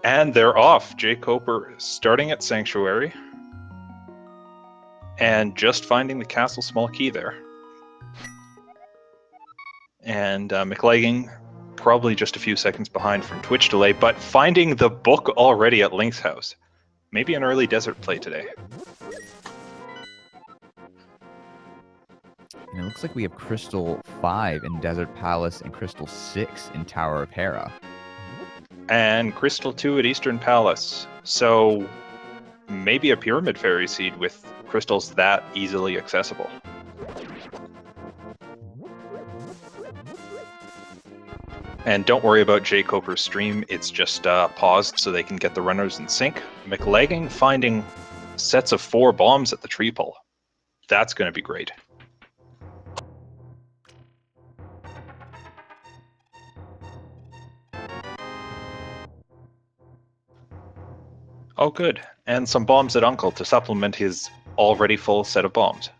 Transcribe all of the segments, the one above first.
And they're off. jkoper starting at Sanctuary and just finding the castle small key there. And Mclagging probably just a few seconds behind from Twitch delay, but finding the book already at Link's house. Maybe an early desert play today. And it looks like we have Crystal 5 in Desert Palace and Crystal 6 in Tower of Hera. And Crystal 2 at Eastern Palace. So maybe a Pyramid Fairy seed with crystals that easily accessible. And don't worry about jkoper's stream, it's just paused so they can get the runners in sync. Mclagging finding sets of 4 bombs at the tree pole. That's going to be great. Oh good, and some bombs at Uncle to supplement his already full set of bombs.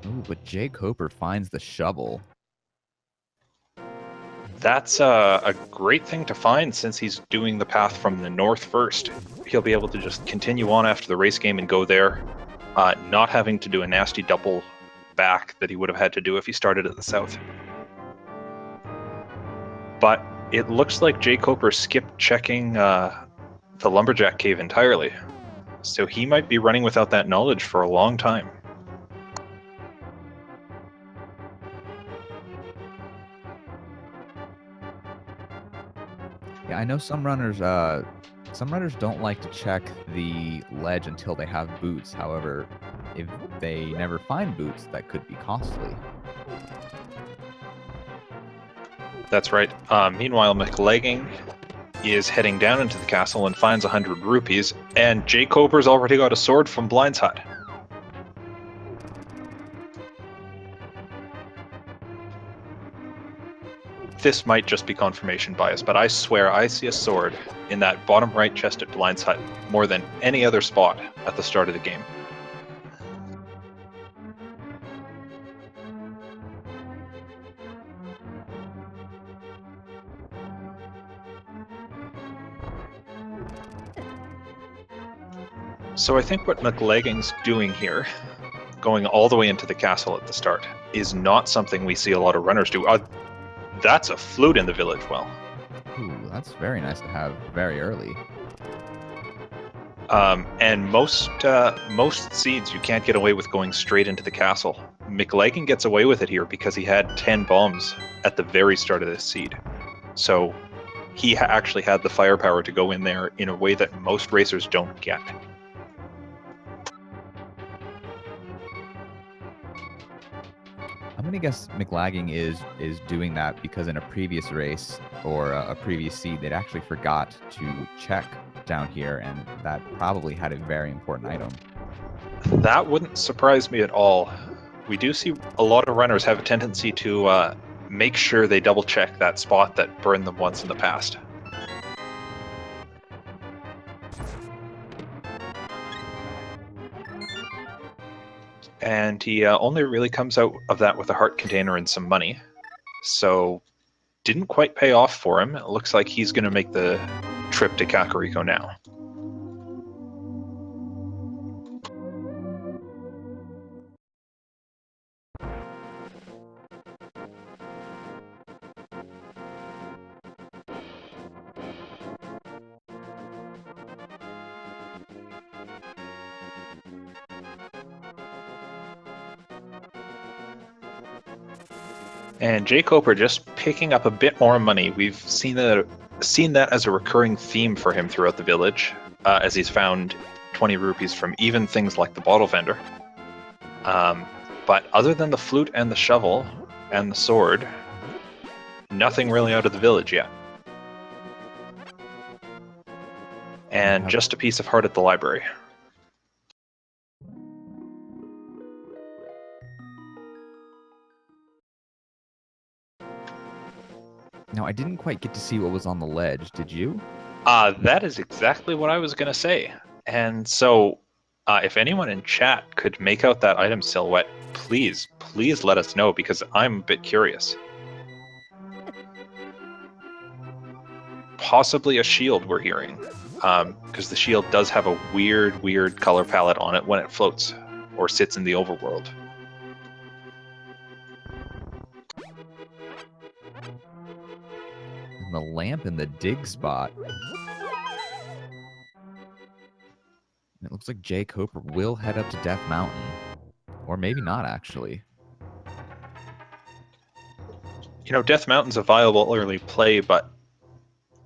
Ooh, but jkoper finds the shovel. That's a great thing to find since he's doing the path from the north first. He'll be able to just continue on after the race game and go there, not having to do a nasty double back that he would have had to do if he started at the south. But it looks like jkoper skipped checking the Lumberjack Cave entirely, so he might be running without that knowledge for a long time. Yeah, I know some runners don't like to check the ledge until they have boots. However, if they never find boots, that could be costly. That's right. Meanwhile, Mclagging is heading down into the castle and finds 100 rupees, and jkoper's already got a sword from Blind's hut. This might just be confirmation bias, but I swear I see a sword in that bottom right chest at Blind's hut more than any other spot at the start of the game. So I think what Mclagging's doing here, going all the way into the castle at the start, is not something we see a lot of runners do. That's a flute in the village well. Ooh, that's very nice to have very early. And most seeds you can't get away with going straight into the castle. Mclagging gets away with it here because he had 10 bombs at the very start of this seed. So he actually had the firepower to go in there in a way that most racers don't get. I'm gonna guess Mclagging is doing that because in a previous race or a previous seed, they'd actually forgot to check down here, and that probably had a very important item. That wouldn't surprise me at all. We do see a lot of runners have a tendency to make sure they double check that spot that burned them once in the past. And he only really comes out of that with a heart container and some money. So didn't quite pay off for him. It looks like he's going to make the trip to Kakariko now. And jkoper just picking up a bit more money. We've seen that as a recurring theme for him throughout the village, as he's found 20 rupees from even things like the bottle vendor. But other than the flute and the shovel and the sword, nothing really out of the village yet. And just a piece of heart at the library. Now, I didn't quite get to see what was on the ledge. Did you? That is exactly what I was going to say. And so If anyone in chat could make out that item silhouette, please let us know, because I'm a bit curious. Possibly a shield, we're hearing, because the shield does have a weird color palette on it when it floats or sits in the overworld. And the lamp in the dig spot. It looks like jkoper will head up to Death Mountain. Or maybe not, actually. You know, Death Mountain's a viable early play, but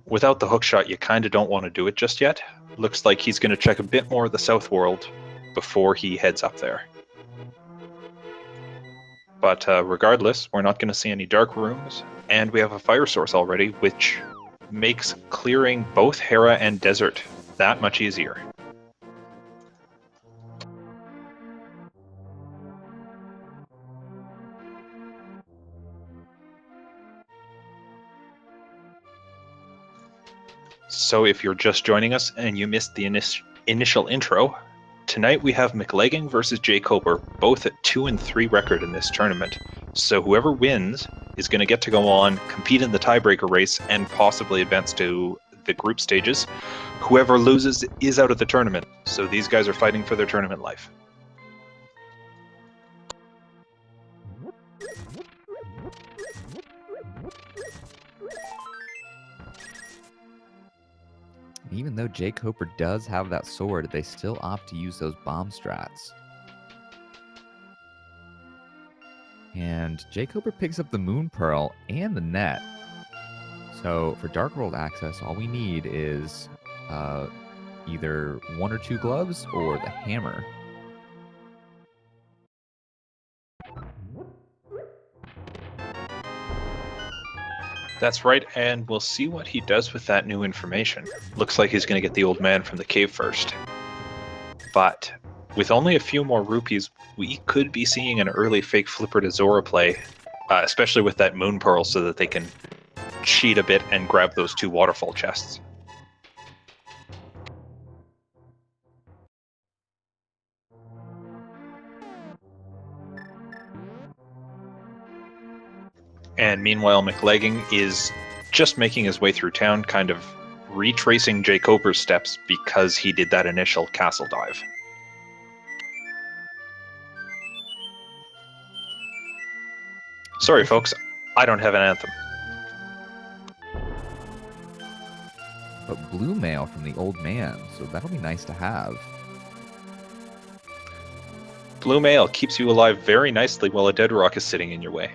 without the hookshot, you kind of don't want to do it just yet. Looks like he's going to check a bit more of the South World before he heads up there. But regardless, we're not going to see any dark rooms, and we have a fire source already, which makes clearing both Hera and Desert that much easier. So if you're just joining us and you missed the initial intro, tonight we have Mclagging versus jkoper, both at 2-3 record in this tournament. So whoever wins is going to get to go on, compete in the tiebreaker race, and possibly advance to the group stages. Whoever loses is out of the tournament. So these guys are fighting for their tournament life. Even though jkoper does have that sword, they still opt to use those bomb strats. And jkoper picks up the Moon Pearl and the net. So for Dark World access, all we need is either 1 or 2 gloves or the hammer. That's right, and we'll see what he does with that new information. Looks like he's going to get the old man from the cave first. But with only a few more rupees, we could be seeing an early fake Flipper to Zora play, especially with that Moon Pearl, so that they can cheat a bit and grab those 2 waterfall chests. And meanwhile, Mclagging is just making his way through town, kind of retracing jkoper's steps because he did that initial castle dive. Sorry, folks, I don't have an anthem. But blue mail from the old man, so that'll be nice to have. Blue mail keeps you alive very nicely while a dead rock is sitting in your way.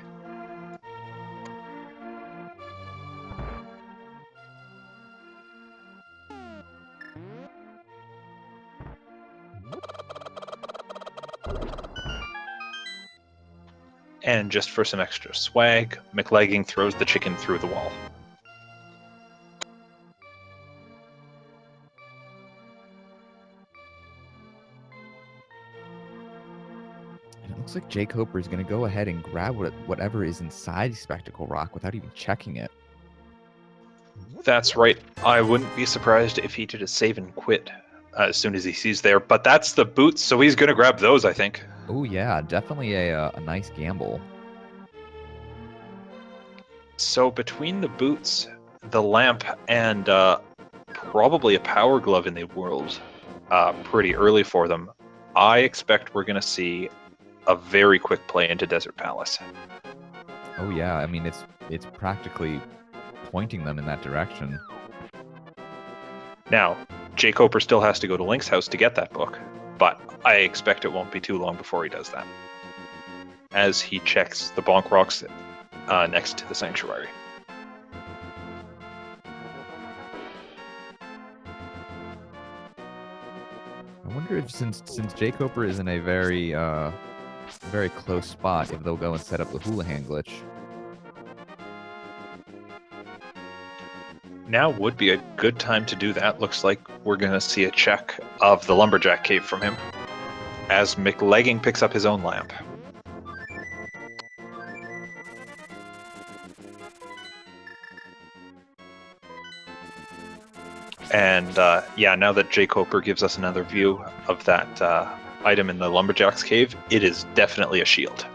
And just for some extra swag, Mclagging throws the chicken through the wall. And it looks like jkoper is going to go ahead and grab whatever is inside Spectacle Rock without even checking it. That's right. I wouldn't be surprised if he did a save and quit as soon as he sees there. But that's the boots, so he's going to grab those, I think. Oh yeah, definitely a nice gamble. So between the boots, the lamp, and probably a power glove in the world pretty early for them, I expect we're going to see a very quick play into Desert Palace. Oh yeah, I mean it's practically pointing them in that direction. Now, jkoper still has to go to Link's house to get that book, but I expect it won't be too long before he does that, as he checks the bonk rocks next to the sanctuary. I wonder if since jkoper is in a very very close spot, if they'll go and set up the Houlihan glitch. Now would be a good time to do that. Looks like we're going to see a check of the Lumberjack Cave from him, as Mclagging picks up his own lamp. And yeah, now that jkoper gives us another view of that item in the lumberjack's cave, it is definitely a shield.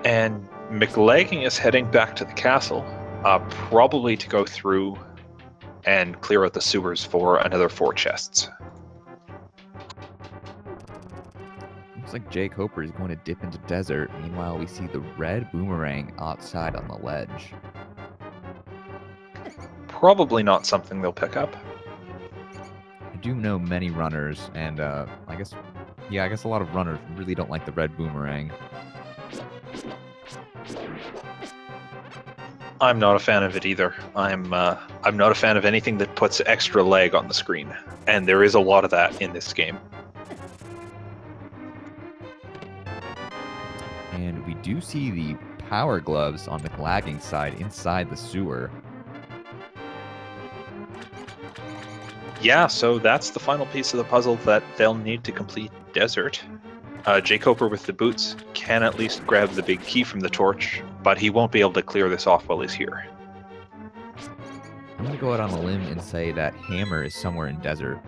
And Mclagging is heading back to the castle, probably to go through and clear out the sewers for another 4 chests. Looks like jkoper is going to dip into desert. Meanwhile, we see the red boomerang outside on the ledge. Probably not something they'll pick up. I do know many runners, and I guess a lot of runners really don't like the red boomerang. I'm not a fan of it either. I'm not a fan of anything that puts extra lag on the screen, and there is a lot of that in this game. And we do see the power gloves on Mclagging's side inside the sewer. Yeah, so that's the final piece of the puzzle that they'll need to complete desert. jkoper with the boots can at least grab the big key from the torch, but he won't be able to clear this off while he's here. I'm going to go out on a limb and say that hammer is somewhere in desert.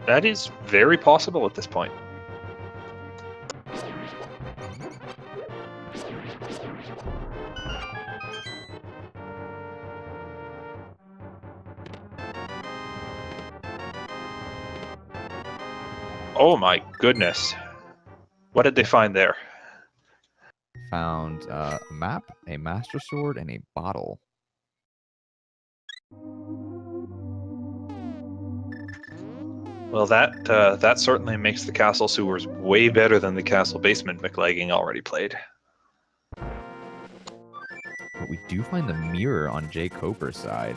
That is very possible at this point. Oh my goodness. What did they find there? Found a map, a master sword, and a bottle. Well, that certainly makes the castle sewers way better than the castle basement Mclagging already played. But we do find the mirror on jkoper's side.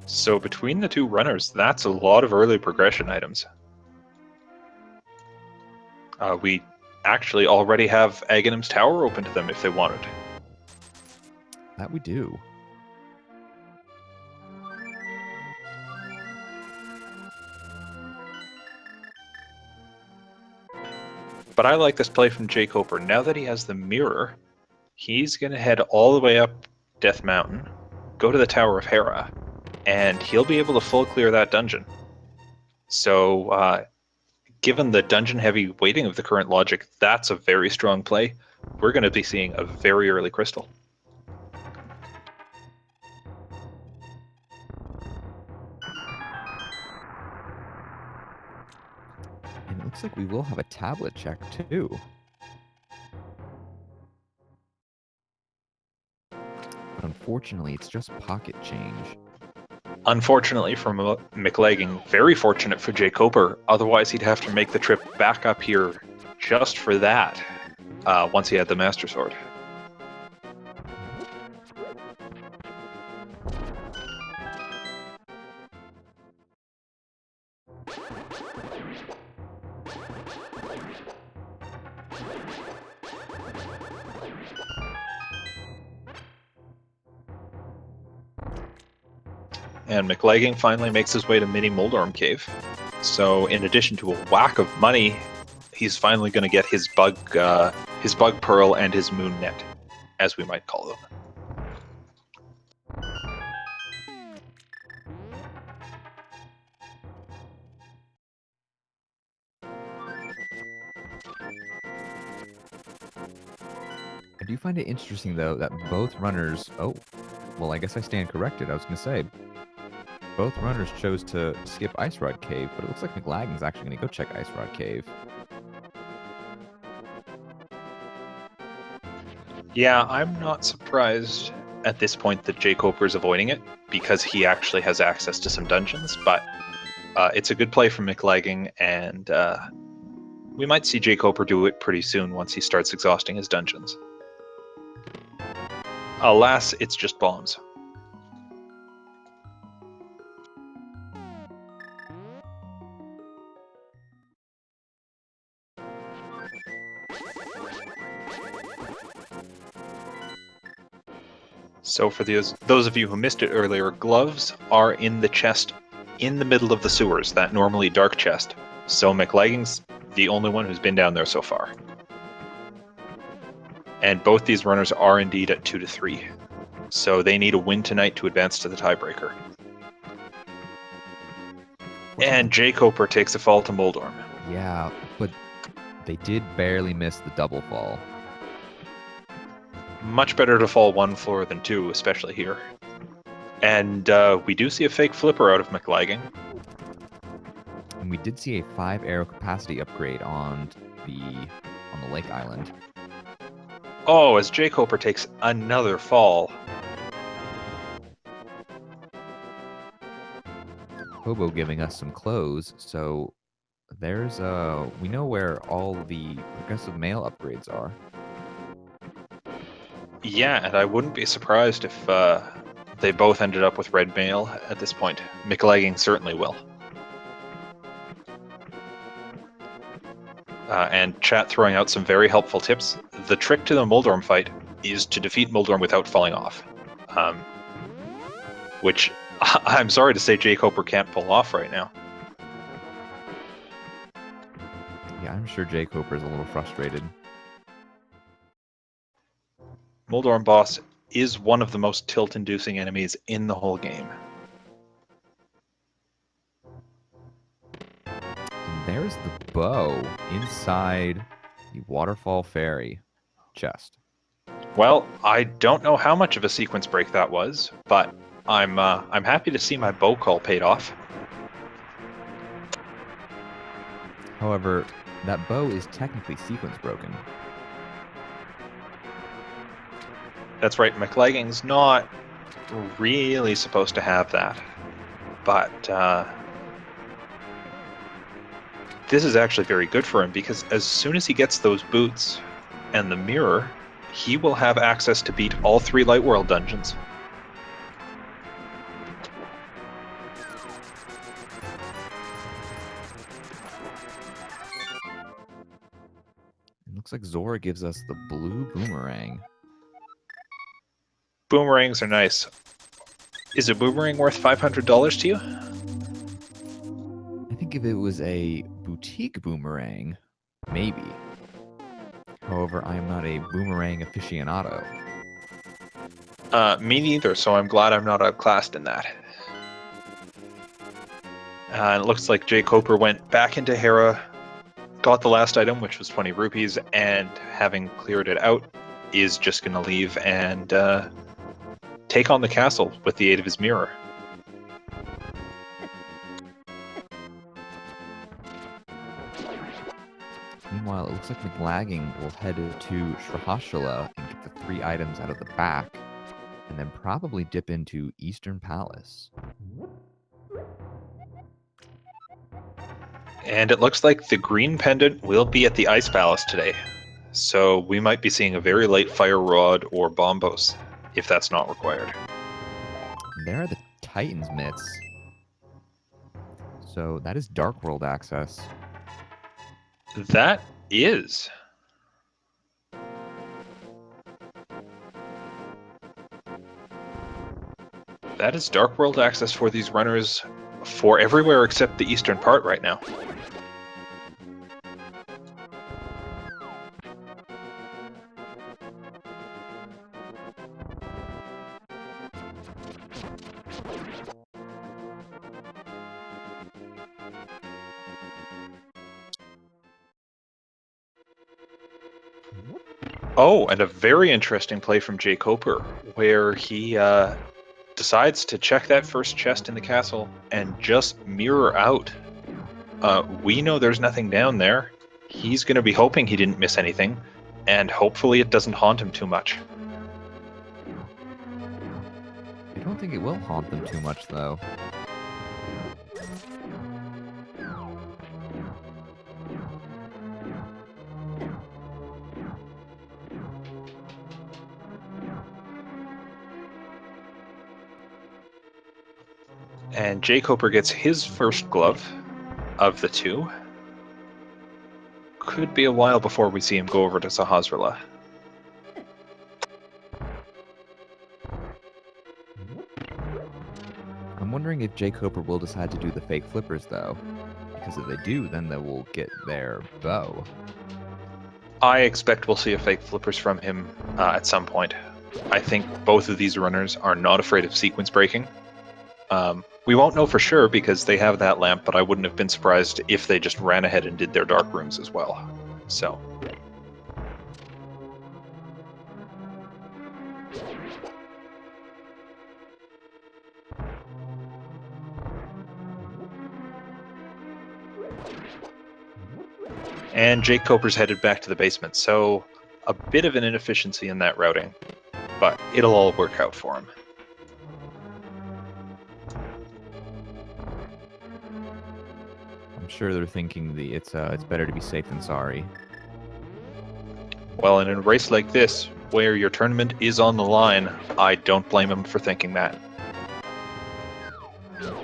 So between the two runners, that's a lot of early progression items. We actually already have Aghanim's Tower open to them if they wanted. That we do. But I like this play from jkoper. Now that he has the mirror, he's going to head all the way up Death Mountain, go to the Tower of Hera, and he'll be able to full clear that dungeon. So, given the dungeon-heavy weighting of the current logic, that's a very strong play. We're going to be seeing a very early crystal. And it looks like we will have a tablet check, too. But unfortunately, it's just pocket change. Unfortunately for Mclagging, very fortunate for jkoper. Otherwise, he'd have to make the trip back up here just for that, once he had the Master Sword. And Mclagging finally makes his way to Mini Moldorm Cave. So in addition to a whack of money, he's finally going to get his bug pearl and his moon net, as we might call them. I do find it interesting, though, that both runners... Oh, well, I guess I stand corrected. I was going to say, both runners chose to skip Ice Rod Cave, but it looks like Mclagging's actually going to go check Ice Rod Cave. Yeah, I'm not surprised at this point that jkoper is avoiding it, because he actually has access to some dungeons, but it's a good play from Mclagging, and we might see jkoper do it pretty soon once he starts exhausting his dungeons. Alas, it's just bombs. So for those of you who missed it earlier, gloves are in the chest in the middle of the sewers, that normally dark chest. So Mclagging's the only one who's been down there so far. And both these runners are indeed at 2-3. So they need a win tonight to advance to the tiebreaker. And jkoper takes a fall to Moldorm. Yeah, but they did barely miss the double fall. Much better to fall one floor than two, especially here. And we do see a fake flipper out of Mclagging. And we did see a 5 arrow capacity upgrade on the lake island. Oh, as jkoper takes another fall. Hobo giving us some clothes, so there's we know where all the progressive mail upgrades are. Yeah, and I wouldn't be surprised if they both ended up with red mail at this point. Mclagging certainly will. And chat throwing out some very helpful tips. The trick to the Moldorm fight is to defeat Moldorm without falling off. Which, I'm sorry to say, jkoper can't pull off right now. Yeah, I'm sure jkoper is a little frustrated. Moldorm boss is one of the most tilt-inducing enemies in the whole game. And there's the bow inside the Waterfall Ferry chest. Well, I don't know how much of a sequence break that was, but I'm happy to see my bow call paid off. However, that bow is technically sequence broken. That's right, Mclagging's not really supposed to have that. But this is actually very good for him, because as soon as he gets those boots and the mirror, he will have access to beat all 3 Light World dungeons. It looks like Zora gives us the blue boomerang. Boomerangs are nice. Is a boomerang worth $500 to you? I think if it was a boutique boomerang, maybe. However, I am not a boomerang aficionado. Me neither, so I'm glad I'm not outclassed in that. It looks like jkoper went back into Hera, got the last item, which was 20 rupees, and having cleared it out, is just going to leave and take on the castle with the aid of his mirror. Meanwhile, it looks like Mclagging will head to Shrahashala and get the 3 items out of the back, and then probably dip into Eastern Palace. And it looks like the green pendant will be at the Ice Palace today. So we might be seeing a very light fire rod or bombos, if that's not required. And there are the Titan's mitts. So that is Dark World access. That is. That is Dark World access for these runners for everywhere except the eastern part right now. Oh, and a very interesting play from jkoper, where he decides to check that first chest in the castle and just mirror out. We know there's nothing down there. He's going to be hoping he didn't miss anything, and hopefully it doesn't haunt him too much. I don't think it will haunt them too much, though. And jkoper gets his first glove of the 2. Could be a while before we see him go over to Sahasrahla. I'm wondering if jkoper will decide to do the fake flippers, though. Because if they do, then they will get their bow. I expect we'll see a fake flippers from him at some point. I think both of these runners are not afraid of sequence breaking. We won't know for sure because they have that lamp, but I wouldn't have been surprised if they just ran ahead and did their dark rooms as well. So. And jkoper's headed back to the basement, so a bit of an inefficiency in that routing, but it'll all work out for him. I'm sure they're thinking it's better to be safe than sorry. Well, in a race like this, where your tournament is on the line, I don't blame him for thinking that. So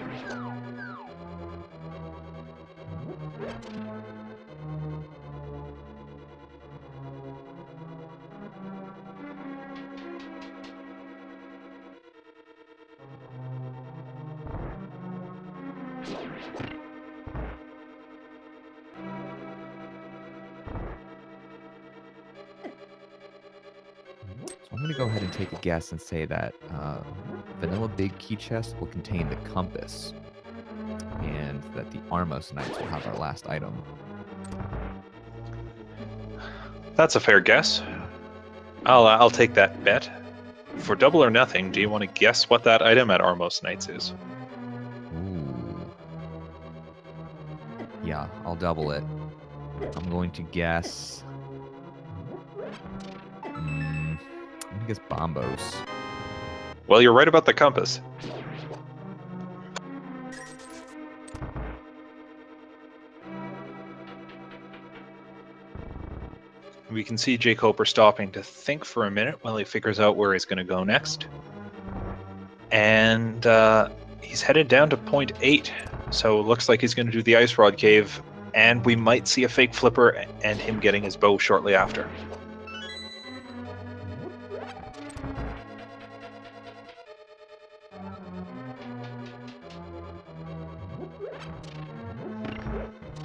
I'm going to go ahead and take a guess and say that vanilla big key chest will contain the compass, and that the Armos Knights will have our last item. That's a fair guess. I'll take that bet. For double or nothing, do you want to guess what that item at Armos Knights is? Ooh. Yeah, I'll double it. I'm going to guess... I'm going to guess Bombos. Well, you're right about the compass. We can see jkoper stopping to think for a minute while he figures out where he's going to go next. And he's headed down to point 8, so it looks like he's going to do the Ice Rod Cave, and we might see a fake flipper and him getting his bow shortly after.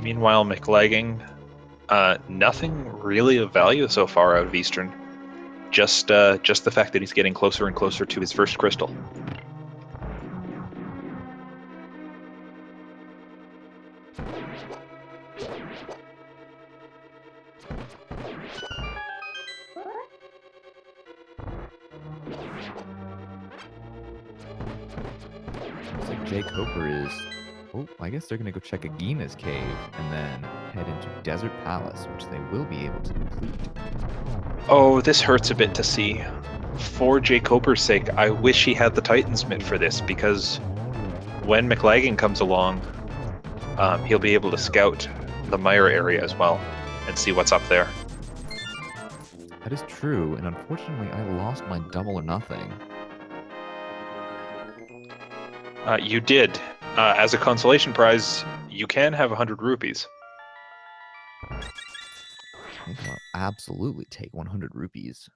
Meanwhile, Mclagging, nothing really of value so far out of Eastern. Just the fact that he's getting closer and closer to his first crystal. Looks like jkoper is... Oh, I guess they're going to go check Agina's cave and then head into Desert Palace, which they will be able to complete. Oh, this hurts a bit to see. For jkoper's sake, I wish he had the Titan's Mitt for this, because when Mclagging comes along, he'll be able to scout the Mire area as well and see what's up there. That is true, and unfortunately I lost my double or nothing. You did. As a consolation prize, you can have 100 rupees. I think I'll absolutely take 100 rupees.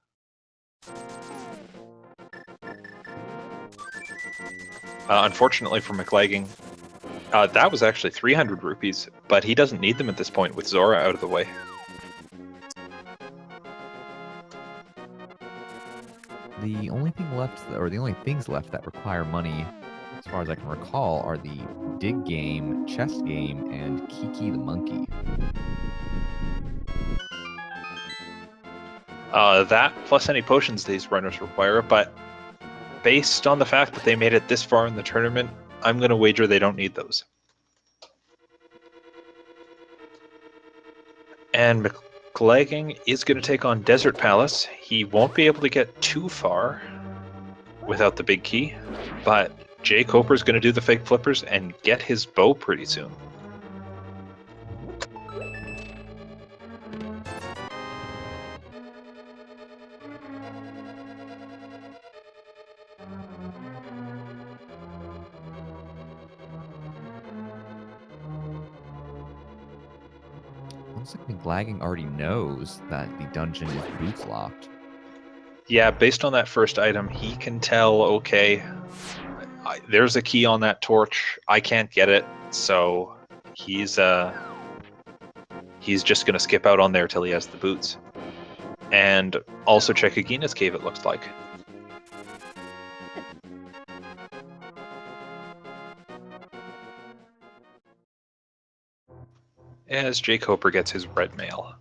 Unfortunately for Mclagging, that was actually 300 rupees, but he doesn't need them at this point with Zora out of the way. The only thing left, or the only things left that require money, as far as I can recall, are the Dig Game, Chest Game, and Kiki the Monkey. That plus any potions these runners require, but based on the fact that they made it this far in the tournament, I'm going to wager they don't need those. And Mclagging is going to take on Desert Palace. He won't be able to get too far without the big key, but jkoper is going to do the fake flippers and get his bow pretty soon. Looks like Mclagging already knows that the dungeon is boots locked. Yeah, based on that first item, he can tell, okay, There's a key on that torch. I can't get it, so he's just gonna skip out on there till he has the boots. And also check Agina's cave, it looks like. As jkoper gets his red mail.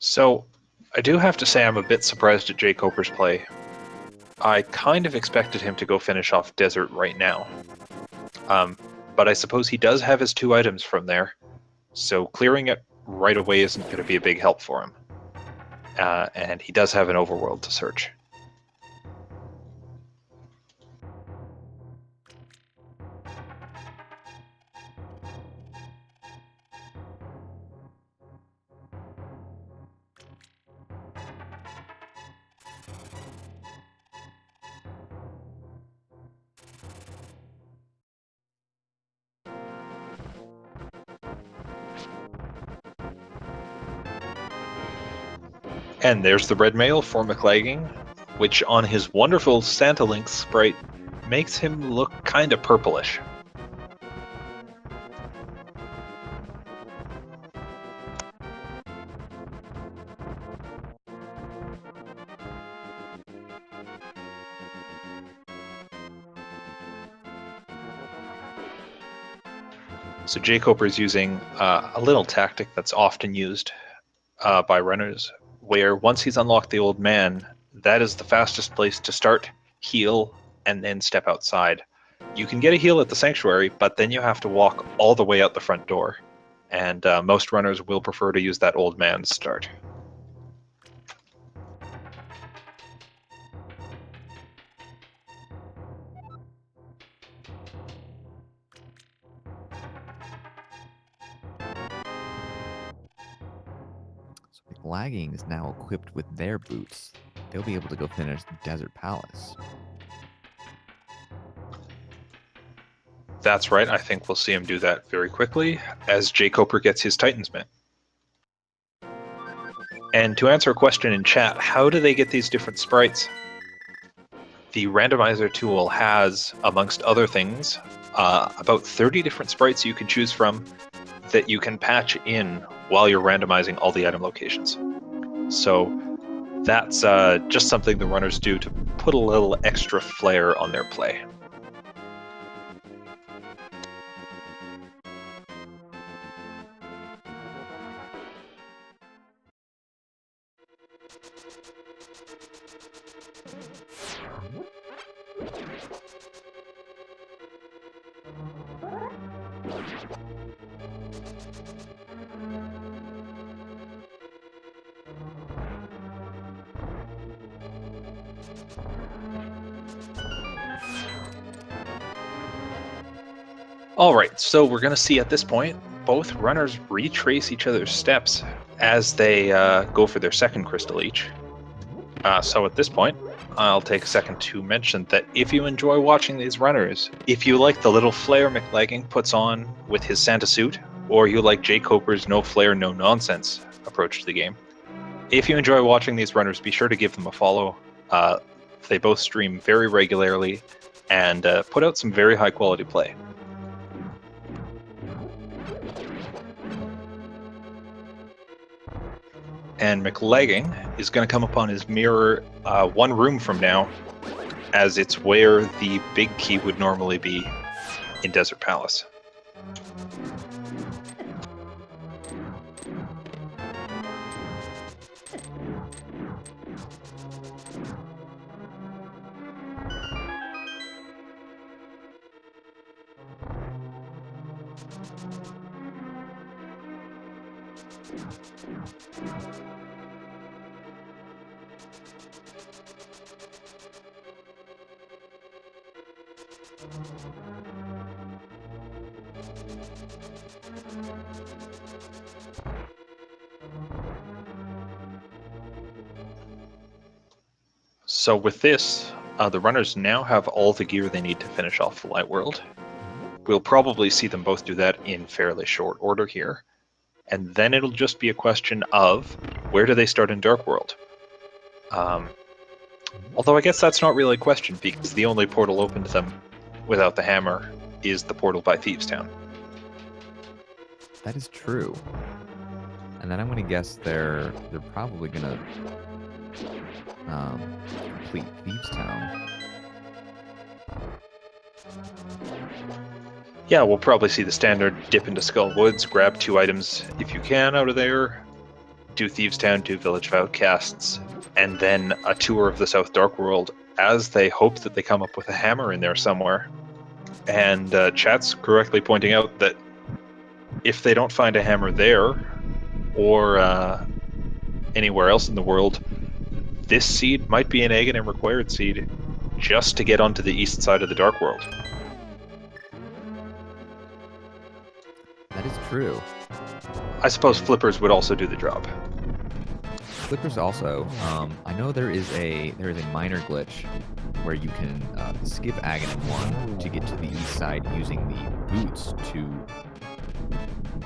So, I do have to say I'm a bit surprised at jkoper's play. I kind of expected him to go finish off Desert right now. But I suppose he does have his 2 items from there, so clearing it right away isn't going to be a big help for him. And he does have an overworld to search. And there's the red mail for Mclagging, which on his wonderful Santa Link sprite makes him look kinda purplish. So jkoper is using a little tactic that's often used by runners, where once he's unlocked the old man, that is the fastest place to start, heal, and then step outside. You can get a heal at the sanctuary, but then you have to walk all the way out the front door. And most runners will prefer to use that old man start. Mclagging is now equipped with their boots. They'll be able to go finish the Desert Palace. That's right, I think we'll see him do that very quickly as jkoper gets his Titan's Mint. And to answer a question in chat, how do they get these different sprites? The Randomizer tool has, amongst other things, about 30 different sprites you can choose from that you can patch in while you're randomizing all the item locations. So that's just something the runners do to put a little extra flair on their play. Alright, so we're going to see at this point, both runners retrace each other's steps as they go for their second crystal each. So at this point, I'll take a second to mention that if you enjoy watching these runners, if you like the little flair Mclagging puts on with his Santa suit, or you like jkoper's no flair, no nonsense approach to the game, if you enjoy watching these runners, be sure to give them a follow. They both stream very regularly and put out some very high quality play. And Mclagging is going to come upon his mirror 1 room from now, as it's where the big key would normally be in Desert Palace. So with this, the runners now have all the gear they need to finish off the Light World. We'll probably see them both do that in fairly short order here. And then it'll just be a question of where do they start in Dark World? Although I guess that's not really a question, because the only portal open to them without the hammer is the portal by Thieves Town. That is true. And then I'm going to guess they're probably going to complete Thieves Town. Yeah, we'll probably see the standard dip into Skull Woods, grab 2 items if you can out of there, do Thieves Town, do Village of Outcasts, and then a tour of the South Dark World as they hope that they come up with a hammer in there somewhere. And chat's correctly pointing out that if they don't find a hammer there, or anywhere else in the world, this seed might be an Aghanim required seed just to get onto the east side of the Dark World. That is true. I suppose Flippers would also do the job. Flippers also. I know there is a minor glitch where you can skip Aghanim 1 to get to the east side using the boots to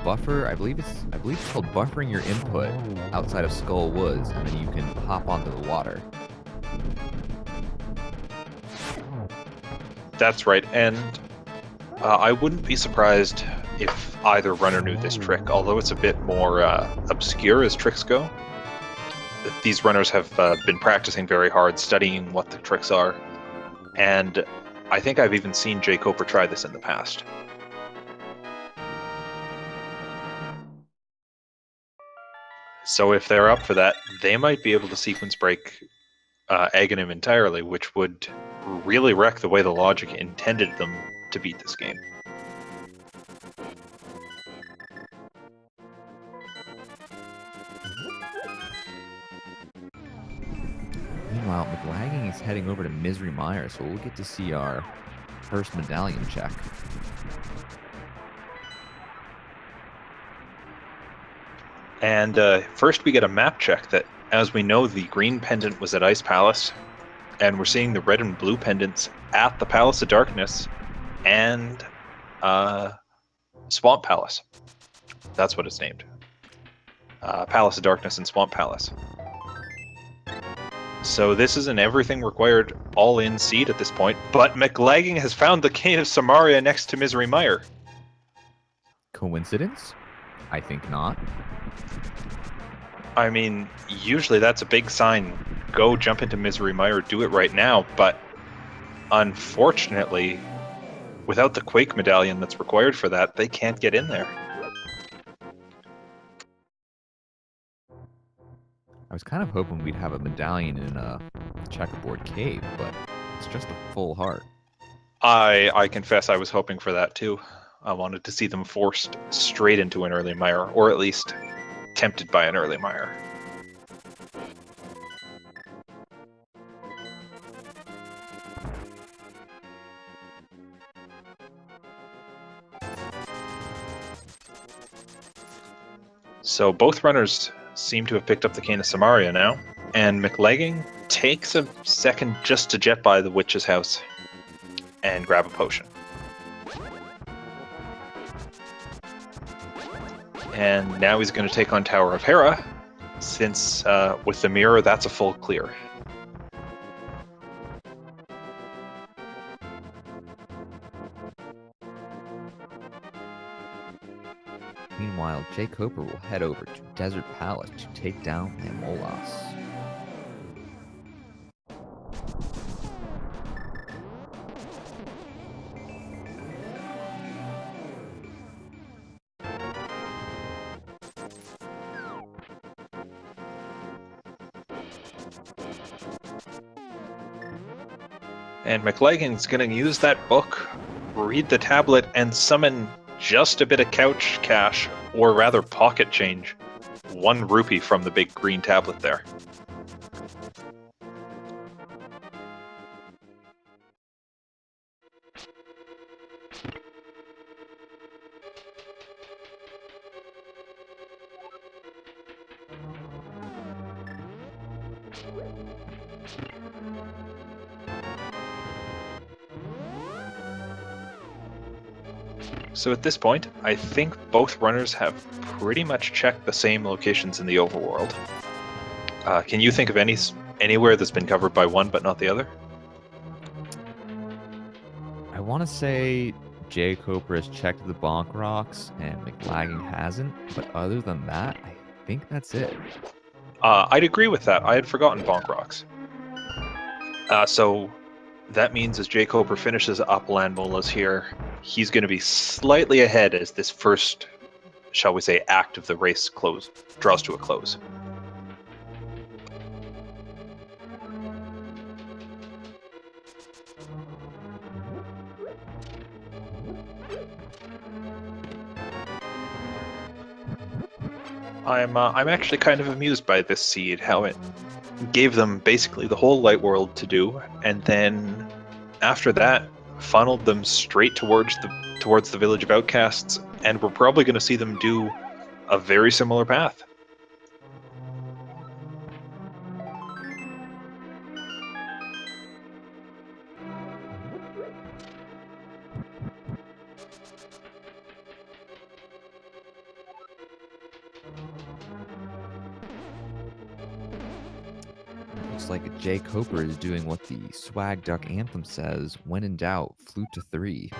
buffer. I believe it's called buffering your input outside of Skull Woods, and then you can hop onto the water. That's right, and I wouldn't be surprised if either runner knew this trick, although it's a bit more obscure as tricks go. These runners have been practicing very hard, studying what the tricks are, and I think I've even seen jkoper try this in the past. So if they're up for that, they might be able to sequence break Aghanim entirely, which would really wreck the way the logic intended them to beat this game. Meanwhile, Mclagging is heading over to Misery Mire, so we'll get to see our first medallion check. And first we get a map check that, as we know, the green pendant was at Ice Palace, and we're seeing the red and blue pendants at the Palace of Darkness and Swamp Palace. That's what it's named. Palace of Darkness and Swamp Palace. So this is an everything required all-in seed at this point, but Mclagging has found the Cane of Samaria next to Misery Mire. Coincidence? I think not. I mean, usually that's a big sign. Go jump into Misery Mire, do it right now, but unfortunately, without the Quake medallion that's required for that, they can't get in there. I was kind of hoping we'd have a medallion in a checkerboard cave, but it's just a full heart. I confess I was hoping for that too. I wanted to see them forced straight into an early mire, or at least tempted by an early mire. So both runners seem to have picked up the Cane of Samaria now, and Mclagging takes a second just to jet by the witch's house and grab a potion. And now he's going to take on Tower of Hera, since with the mirror that's a full clear. Meanwhile, jkoper will head over to Desert Palace to take down Amolas. And Mclagging's going to use that book, read the tablet, and summon just a bit of couch cash, or rather pocket change. 1 rupee from the big green tablet there. So at this point, I think both runners have pretty much checked the same locations in the overworld. Can you think of anywhere that's been covered by one but not the other? I want to say jkoper has checked the bonk rocks and Mclagging hasn't, but other than that, I think that's it. I'd agree with that. I had forgotten bonk rocks. So that means as jkoper finishes up land molas here, he's going to be slightly ahead as this first, shall we say, act of the race draws to a close. I'm actually kind of amused by this seed, how it gave them basically the whole light world to do, and then after that funneled them straight towards the village of outcasts, and we're probably going to see them do a very similar path. Looks like jkoper is doing what the Swag Duck anthem says, when in doubt, flute to 3.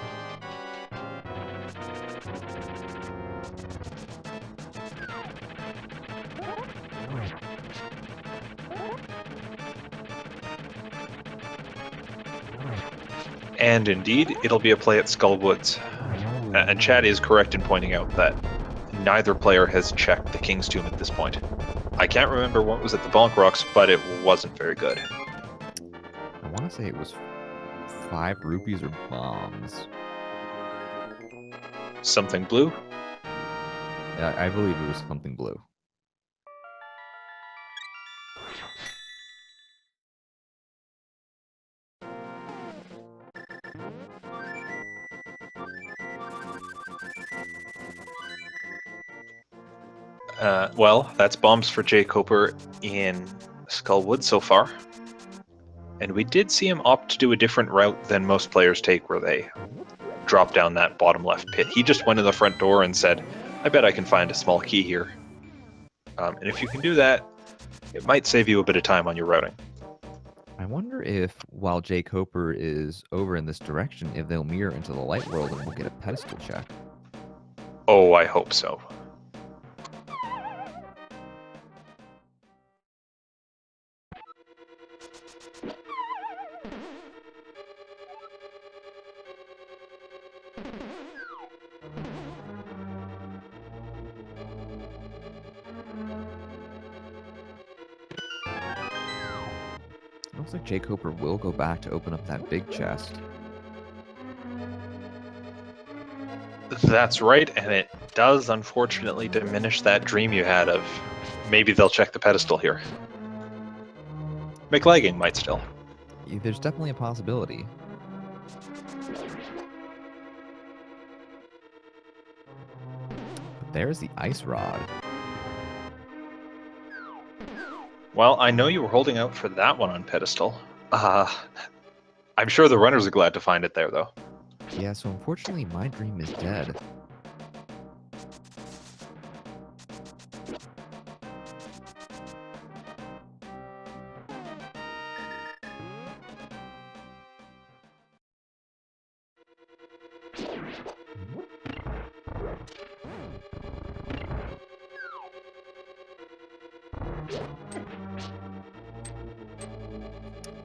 And indeed, it'll be a play at Skull Woods. And Chad is correct in pointing out that neither player has checked the King's Tomb at this point. I can't remember what was at the Bonk Rocks, but it wasn't very good. I want to say it was 5 rupees or bombs. Something blue? I believe it was something blue. Well, that's bombs for jkoper in Skullwood so far. And we did see him opt to do a different route than most players take, where they drop down that bottom left pit. He just went in the front door and said, I bet I can find a small key here. And if you can do that, it might save you a bit of time on your routing. I wonder if, while jkoper is over in this direction, if they'll mirror into the light world and we'll get a pedestal check. Oh, I hope so. Looks like jkoper will go back to open up that big chest. That's right, and it does unfortunately diminish that dream you had of maybe they'll check the pedestal here. Mclagging might still. There's definitely a possibility. But there's the ice rod. Well, I know you were holding out for that one on pedestal. I'm sure the runners are glad to find it there, though. Yeah, so unfortunately my dream is dead.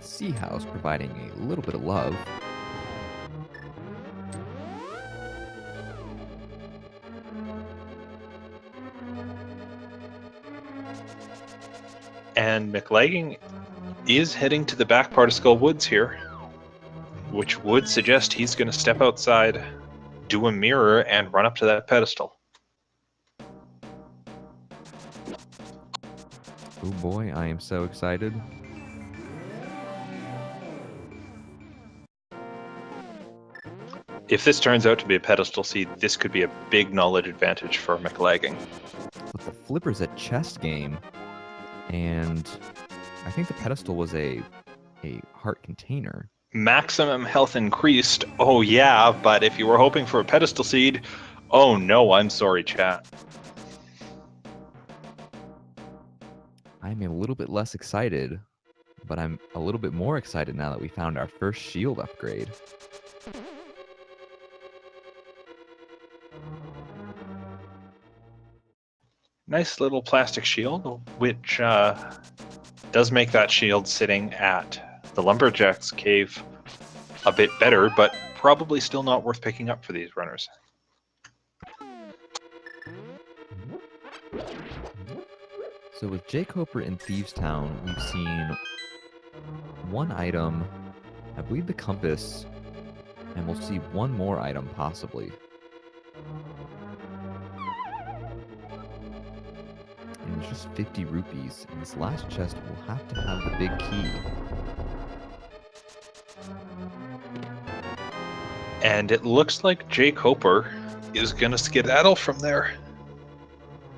Sea House providing a little bit of love. And Mclagging is heading to the back part of Skull Woods here, which would suggest he's going to step outside, do a mirror, and run up to that pedestal. Oh boy, I am so excited. If this turns out to be a pedestal seed, this could be a big knowledge advantage for Mclagging. But the flipper's a chest game, and I think the pedestal was a heart container. Maximum health increased. Oh yeah, but if you were hoping for a pedestal seed, oh no, I'm sorry, chat. I'm a little bit less excited, but I'm a little bit more excited now that we found our first shield upgrade. Nice little plastic shield, which does make that shield sitting at the Lumberjack's cave a bit better, but probably still not worth picking up for these runners. So with jkoper in Thieves Town, we've seen one item, I believe the compass, and we'll see one more item possibly. And it's just 50 rupees, and this last chest will have to have the big key. And it looks like jkoper is going to skedaddle from there.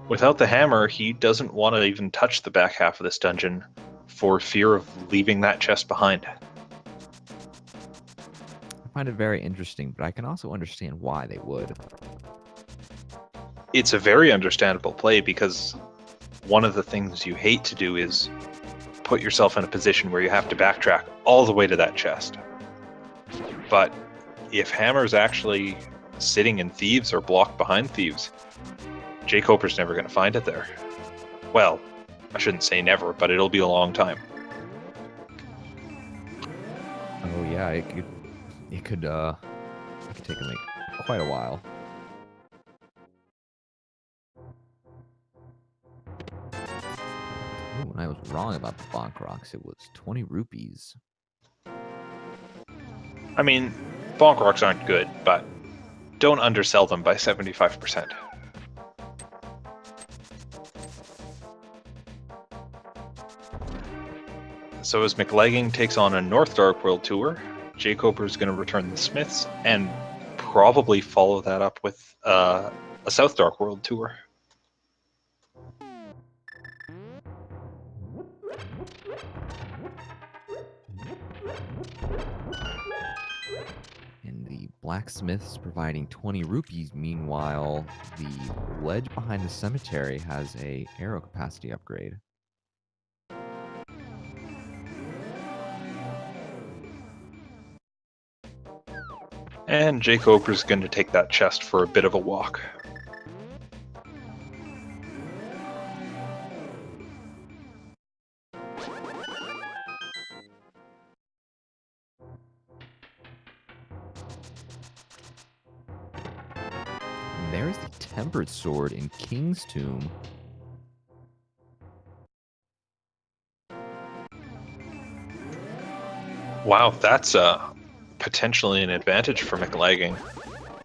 Without the hammer, he doesn't want to even touch the back half of this dungeon for fear of leaving that chest behind. I find it very interesting, but I can also understand why they would. It's a very understandable play because one of the things you hate to do is put yourself in a position where you have to backtrack all the way to that chest. But if hammer's actually sitting in Thieves or blocked behind Thieves, jkoper's never going to find it there. Well, I shouldn't say never, but it'll be a long time. Oh yeah, it could take him quite a while. Ooh, and I was wrong about the bonk rocks. It was 20 rupees. I mean, bonk rocks aren't good, but don't undersell them by 75%. So as Mclagging takes on a North Dark World tour, jkoper is going to return the Smiths and probably follow that up with a South Dark World tour. And the blacksmiths providing 20 rupees. Meanwhile, the ledge behind the cemetery has a arrow capacity upgrade. And jkoper's going to take that chest for a bit of a walk. And there's the tempered sword in King's Tomb. Wow, that's potentially an advantage for Mclagging.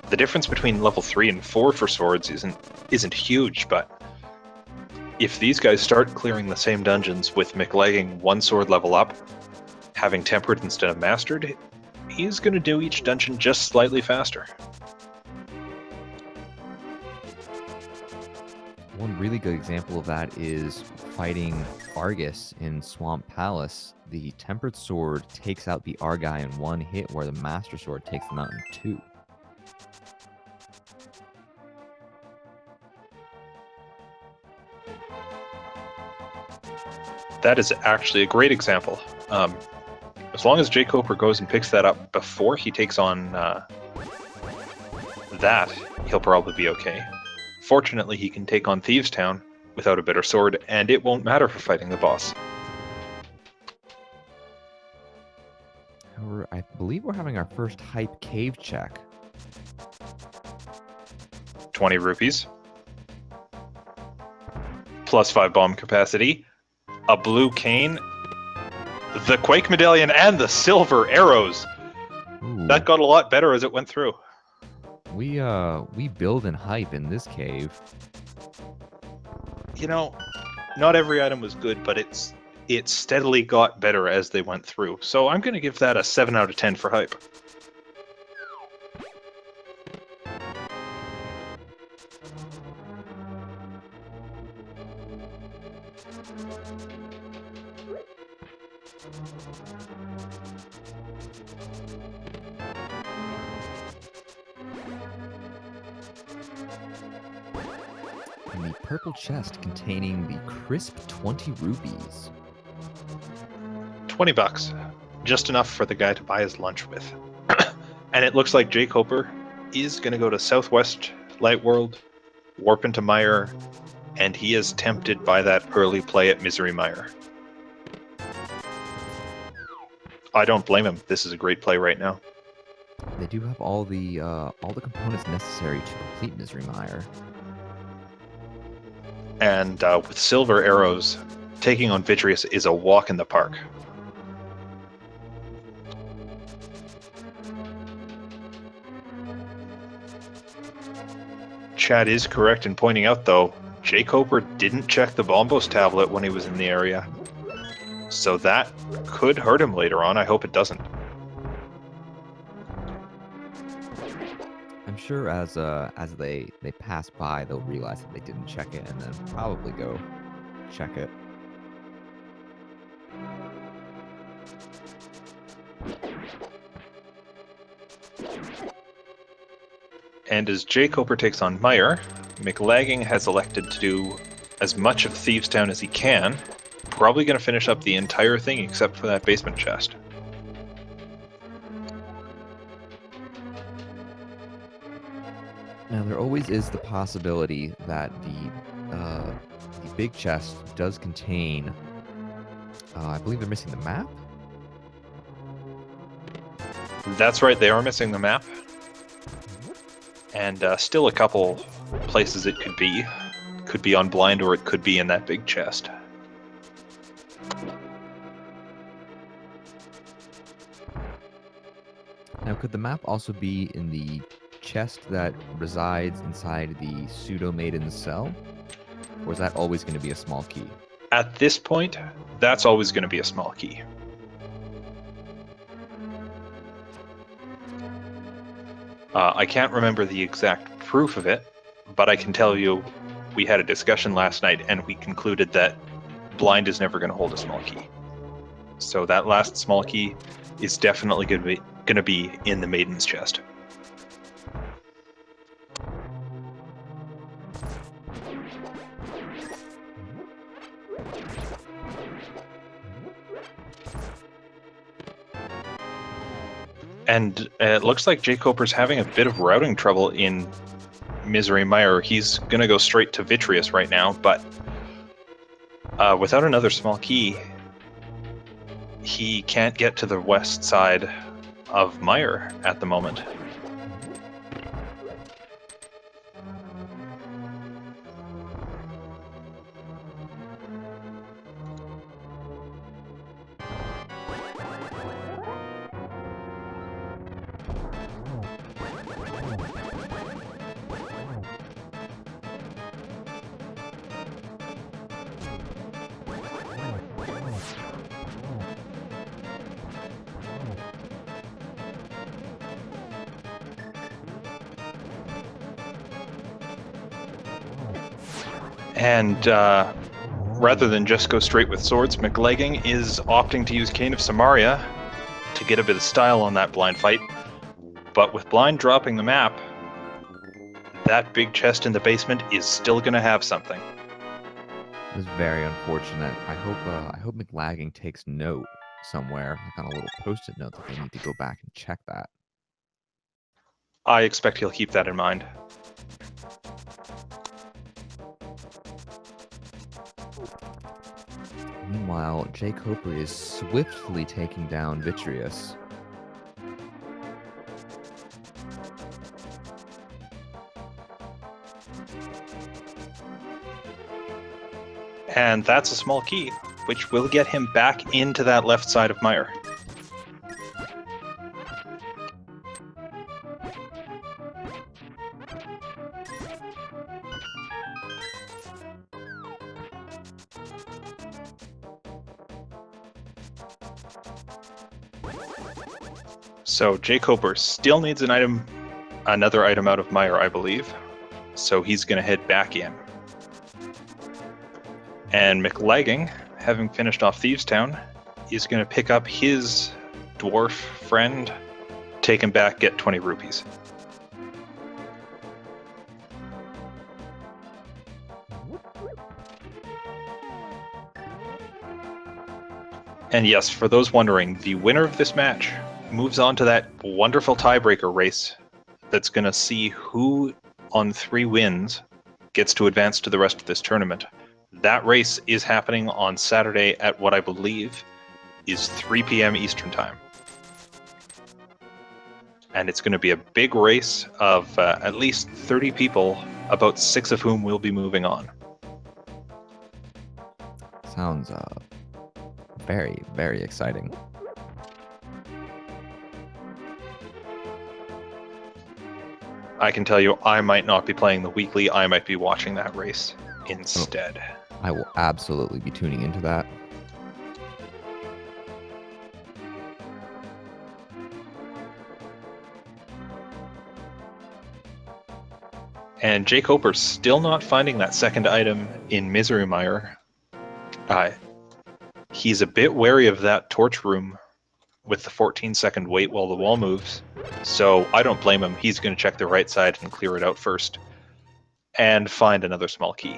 The difference between level 3 and 4 for swords isn't huge, but if these guys start clearing the same dungeons with Mclagging one sword level up, having tempered instead of mastered, he's going to do each dungeon just slightly faster. One really good example of that is fighting Argus in Swamp Palace. The tempered sword takes out the Argai in one hit, where the master sword takes them out in two. That is actually a great example. As long as jkoper goes and picks that up before he takes on that, he'll probably be okay. Fortunately, he can take on Thieves Town without a better sword, and it won't matter for fighting the boss. However, I believe we're having our first hype cave check. 20 rupees. Plus 5 bomb capacity. A blue cane. The Quake Medallion and the silver arrows. Ooh. That got a lot better as it went through. We build and hype in this cave. You know, not every item was good, but it steadily got better as they went through. So I'm going to give that a 7 out of 10 for hype. And the purple chest containing the crisp 20 rubies. 20 bucks. Just enough for the guy to buy his lunch with. And it looks like jkoper is going to go to Southwest Light World, warp into Mire, and he is tempted by that early play at Misery Mire. I don't blame him. This is a great play right now. They do have all the components necessary to complete Misery Mire. And with silver arrows, taking on Vitreous is a walk in the park. Chad is correct in pointing out, though, jkoper didn't check the Bombos tablet when he was in the area. So that could hurt him later on. I hope it doesn't. I'm sure as they pass by, they'll realize that they didn't check it and then probably go check it. And as jkoper takes on Mire, Mclagging has elected to do as much of Thieves Town as he can. Probably going to finish up the entire thing except for that basement chest. Now there always is the possibility that the big chest does contain. I believe they're missing the map. That's right, they are missing the map. And still a couple places it could be. Could be on blind or it could be in that big chest. Now could the map also be in the chest that resides inside the pseudo-maiden's cell? Or is that always going to be a small key? At this point, that's always going to be a small key. I can't remember the exact proof of it, but I can tell you we had a discussion last night and we concluded that blind is never going to hold a small key. So that last small key is definitely going to be in the maiden's chest. And it looks like jkoper's having a bit of routing trouble in Misery Mire. He's going to go straight to Vitreous right now, but without another small key, he can't get to the west side of Mire at the moment. And rather than just go straight with swords, Mclagging is opting to use Cane of Samaria to get a bit of style on that blind fight. But with blind dropping the map, that big chest in the basement is still going to have something. It was very unfortunate. I hope Mclagging takes note somewhere, like on a little post-it note, that they need to go back and check that. I expect he'll keep that in mind. Meanwhile, jkoper is swiftly taking down Vitreous. And that's a small key, which will get him back into that left side of Mire. So jkoper still needs another item out of Mire, I believe. So he's going to head back in. And Mclagging, having finished off Thieves Town, is going to pick up his dwarf friend, take him back, get 20 rupees. And yes, for those wondering, the winner of this match moves on to that wonderful tiebreaker race that's going to see who on 3 wins gets to advance to the rest of this tournament. That race is happening on Saturday at what I believe is 3 p.m. Eastern Time. And it's going to be a big race of at least 30 people, about 6 of whom will be moving on. Sounds very, very exciting. I can tell you, I might not be playing the weekly. I might be watching that race instead. I will absolutely be tuning into that. And jkoper's still not finding that second item in Misery Mire. He's a bit wary of that torch room with the 14-second wait while the wall moves. So I don't blame him. He's going to check the right side and clear it out first. And find another small key.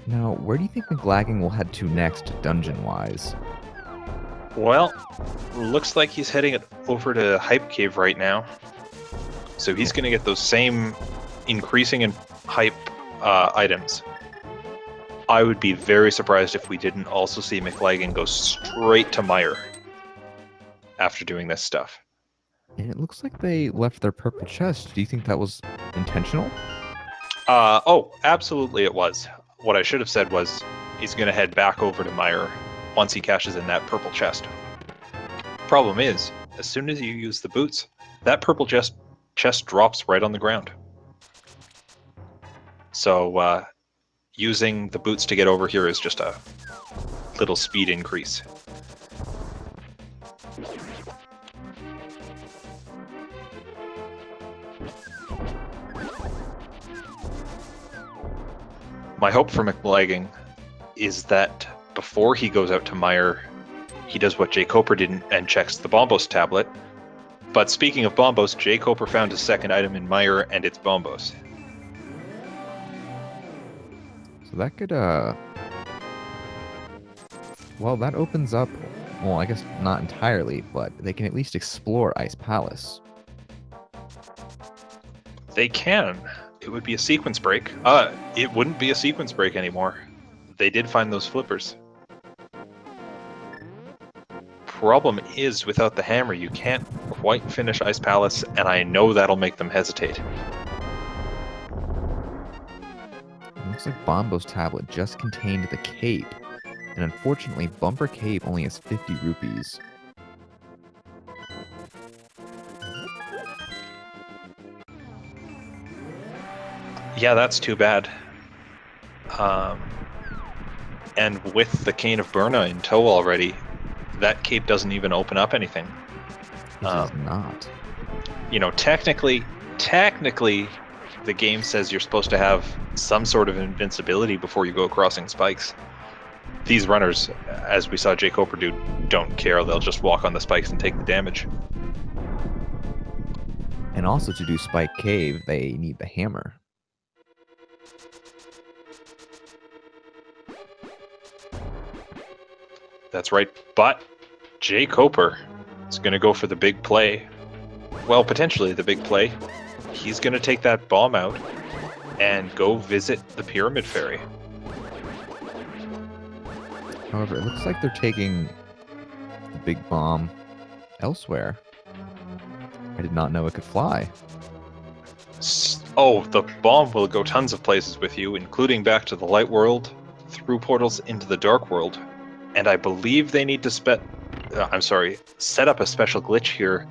Now, where do you think Mclagging will head to next, dungeon-wise? Well, looks like he's heading over to Hype Cave right now. So he's going to get those same increasing in hype items. I would be very surprised if we didn't also see Mclagging go straight to Mire after doing this stuff. And it looks like they left their purple chest. Do you think that was intentional? Oh, absolutely it was. What I should have said was he's going to head back over to Mire once he cashes in that purple chest. Problem is, as soon as you use the boots, that purple chest drops right on the ground. So using the boots to get over here is just a little speed increase. My hope for Mclagging is that before he goes out to Mire, he does what jkoper didn't and checks the Bombos tablet. But speaking of Bombos, jkoper found his second item in Mire, and it's Bombos. So that could, well, that opens up, well, I guess not entirely, but they can at least explore Ice Palace. They can. It would be a sequence break. It wouldn't be a sequence break anymore. They did find those flippers. Problem is, without the hammer, you can't quite finish Ice Palace, and I know that'll make them hesitate. It looks like Bombo's tablet just contained the cape, and unfortunately, Bumper Cape only has 50 rupees. Yeah, that's too bad. And with the Cane of Burna in tow already, that cape doesn't even open up anything. It does not. You know, technically, the game says you're supposed to have some sort of invincibility before you go crossing spikes. These runners, as we saw jkoper do, don't care. They'll just walk on the spikes and take the damage. And also to do Spike Cave, they need the hammer. That's right, but jkoper is going to go for the big play. Well, potentially the big play. He's going to take that bomb out and go visit the Pyramid Fairy. However, it looks like they're taking the big bomb elsewhere. I did not know it could fly. Oh, the bomb will go tons of places with you, including back to the light world, through portals into the dark world, And I believe they need to set up a special glitch here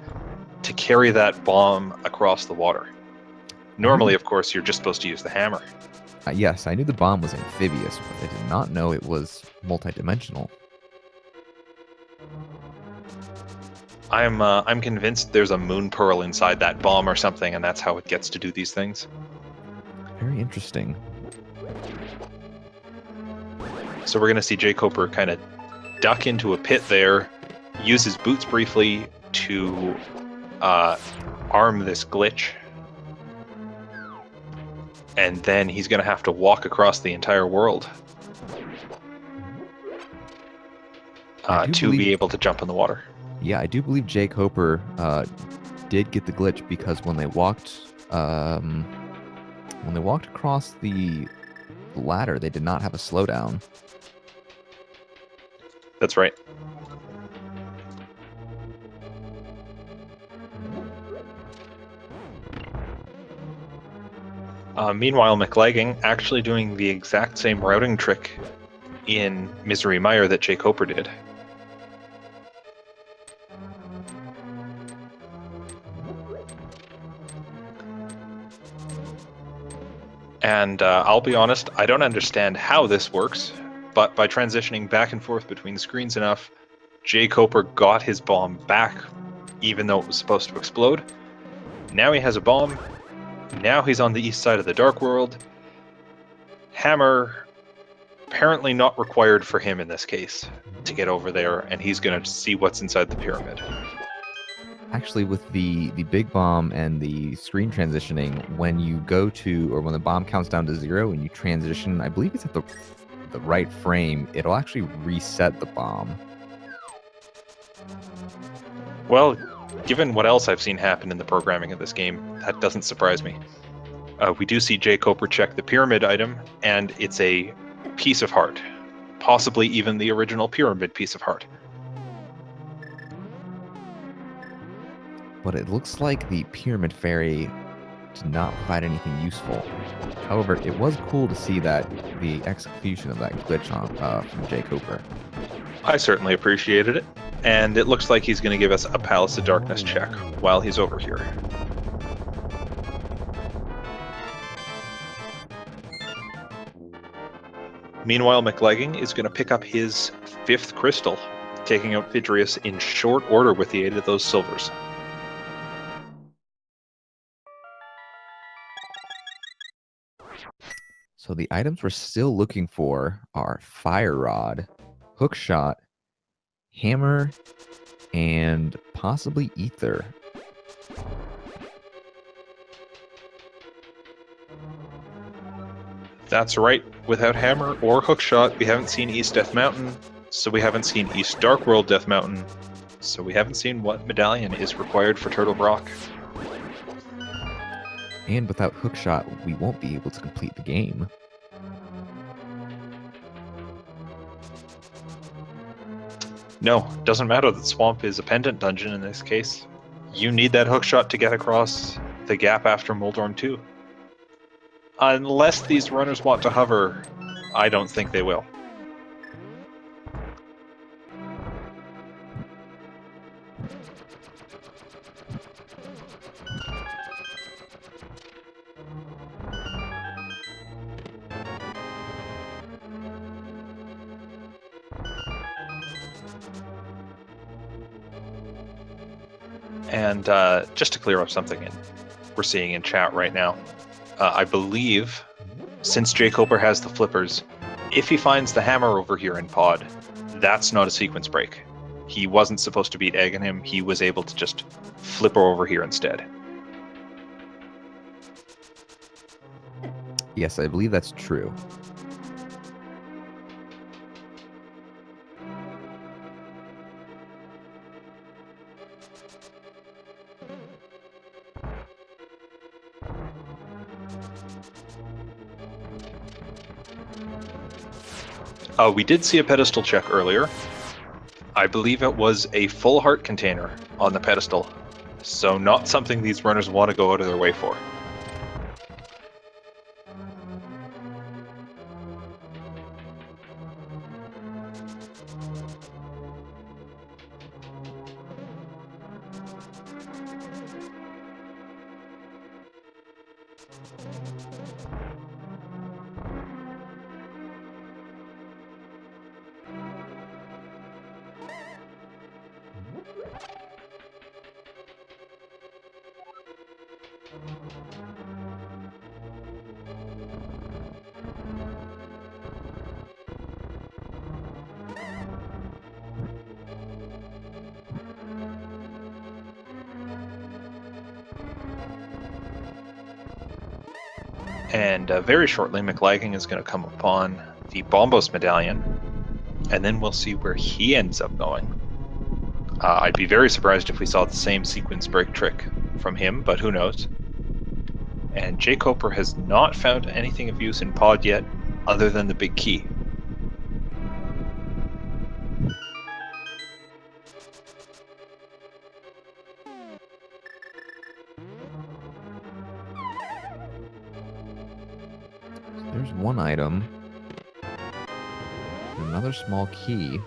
to carry that bomb across the water. Normally, of course, you're just supposed to use the hammer. Yes, I knew the bomb was amphibious, but I did not know it was multidimensional. I'm convinced there's a moon pearl inside that bomb or something, and that's how it gets to do these things. Very interesting. So we're going to see jkoper kind of duck into a pit there, use his boots briefly to arm this glitch, and then he's going to have to walk across the entire world to be able to jump in the water. Yeah, I do believe jkoper did get the glitch because when they walked across the ladder, they did not have a slowdown. That's right. Meanwhile, Mclagging actually doing the exact same routing trick in Misery Mire that jkoper did. And I'll be honest, I don't understand how this works, but by transitioning back and forth between the screens enough, jkoper got his bomb back, even though it was supposed to explode. Now he has a bomb. Now he's on the east side of the Dark World. Hammer, apparently not required for him in this case to get over there, and he's going to see what's inside the pyramid. Actually, with the big bomb and the screen transitioning, when you go to, or when the bomb counts down to 0 and you transition, I believe it's at the right frame, it'll actually reset the bomb. Well, given what else I've seen happen in the programming of this game, that doesn't surprise me. We do see jkoper check the pyramid item, and it's a piece of heart. Possibly even the original pyramid piece of heart. But it looks like the pyramid fairy did not provide anything useful. However, it was cool to see that the execution of that glitch from jkoper. I certainly appreciated it, and it looks like he's going to give us a Palace of Darkness check while he's over here. Meanwhile, Mclagging is going to pick up his 5th crystal, taking out Phaedrius in short order with the aid of those silvers. So the items we're still looking for are Fire Rod, Hookshot, Hammer, and possibly Ether. That's right. Without Hammer or Hookshot, we haven't seen East Death Mountain, so we haven't seen East Dark World Death Mountain, so we haven't seen what medallion is required for Turtle Brock. And without Hookshot, we won't be able to complete the game. No, doesn't matter that Swamp is a pendant dungeon in this case. You need that hookshot to get across the gap after Moldorm 2. Unless these runners want to hover, I don't think they will. And just to clear up something we're seeing in chat right now, I believe, since jkoper has the flippers, if he finds the hammer over here in pod, that's not a sequence break. He wasn't supposed to beat Egg on him, he was able to just flip her over here instead. Yes, I believe that's true. We did see a pedestal check earlier. I believe it was a full heart container on the pedestal, so not something these runners want to go out of their way for. And very shortly, Mclagging is going to come upon the Bombos medallion, and then we'll see where he ends up going. I'd be very surprised if we saw the same sequence break trick from him, but who knows. And jkoper has not found anything of use in Pod yet, other than the big key. There's one item. Another small key.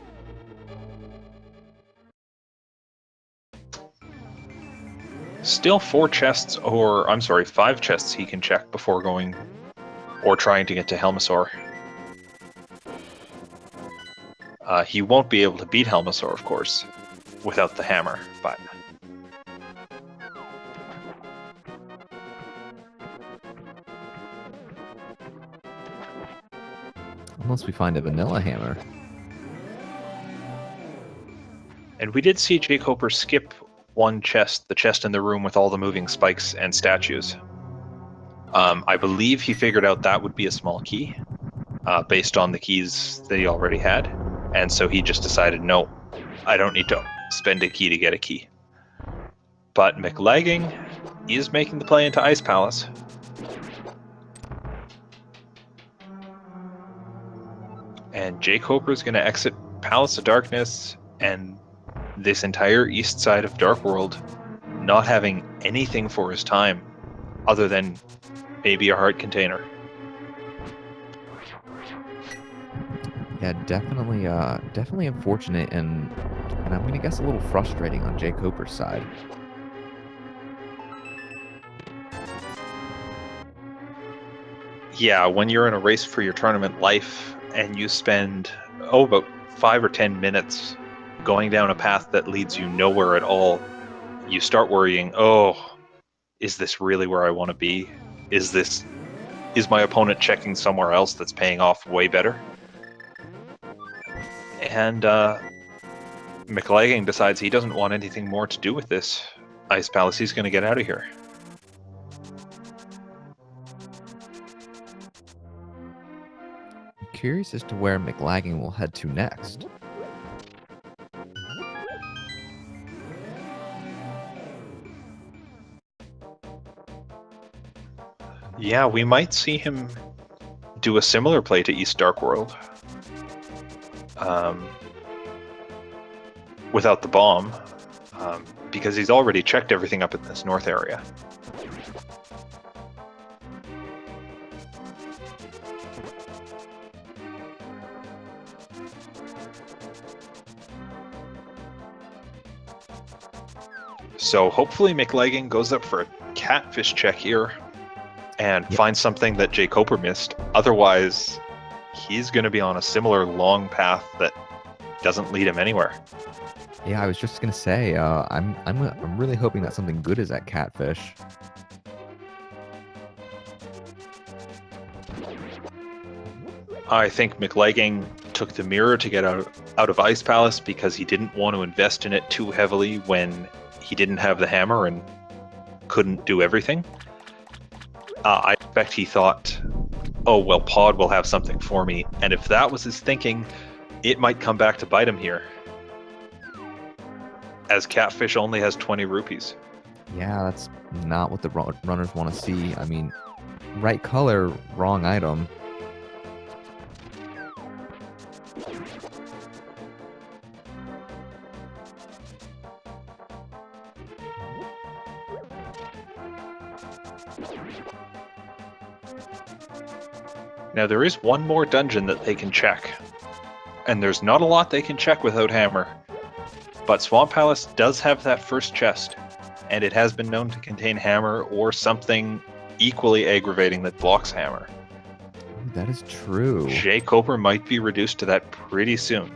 Still 4 chests, or I'm sorry, 5 chests he can check before going or trying to get to Helmasaur. He won't be able to beat Helmasaur, of course, without the hammer, but... Unless we find a vanilla hammer. And we did see jkoper skip one chest, the chest in the room with all the moving spikes and statues. I believe he figured out that would be a small key, based on the keys that he already had. And so he just decided, no, I don't need to spend a key to get a key. But Mclagging is making the play into Ice Palace. And jkoper is going to exit Palace of Darkness and this entire east side of Dark World, not having anything for his time other than maybe a heart container. Yeah, definitely unfortunate, and I'm gonna guess a little frustrating on jkoper's side. Yeah, when you're in a race for your tournament life and you spend about 5 or 10 minutes going down a path that leads you nowhere at all, you start worrying, oh, is this really where I want to be? Is my opponent checking somewhere else that's paying off way better? And Mclagging decides he doesn't want anything more to do with this Ice Palace. He's going to get out of here. I'm curious as to where Mclagging will head to next. Yeah, we might see him do a similar play to East Dark World. Without the bomb, because he's already checked everything up in this north area. So hopefully Mclagging goes up for a catfish check here and finds something that jkoper missed. Otherwise, he's going to be on a similar long path that doesn't lead him anywhere. Yeah, I was just gonna say, I'm really hoping that something good is at catfish. I think Mclagging took the mirror to get out of Ice Palace because he didn't want to invest in it too heavily when he didn't have the hammer and couldn't do everything. I expect he thought, oh, well, Pod will have something for me. And if that was his thinking, it might come back to bite him here, as catfish only has 20 rupees. Yeah, that's not what the runners want to see. I mean, right color, wrong item. Now there is one more dungeon that they can check, and there's not a lot they can check without hammer. But Swamp Palace does have that first chest, and it has been known to contain hammer or something equally aggravating that blocks hammer. That is true. jkoper might be reduced to that pretty soon.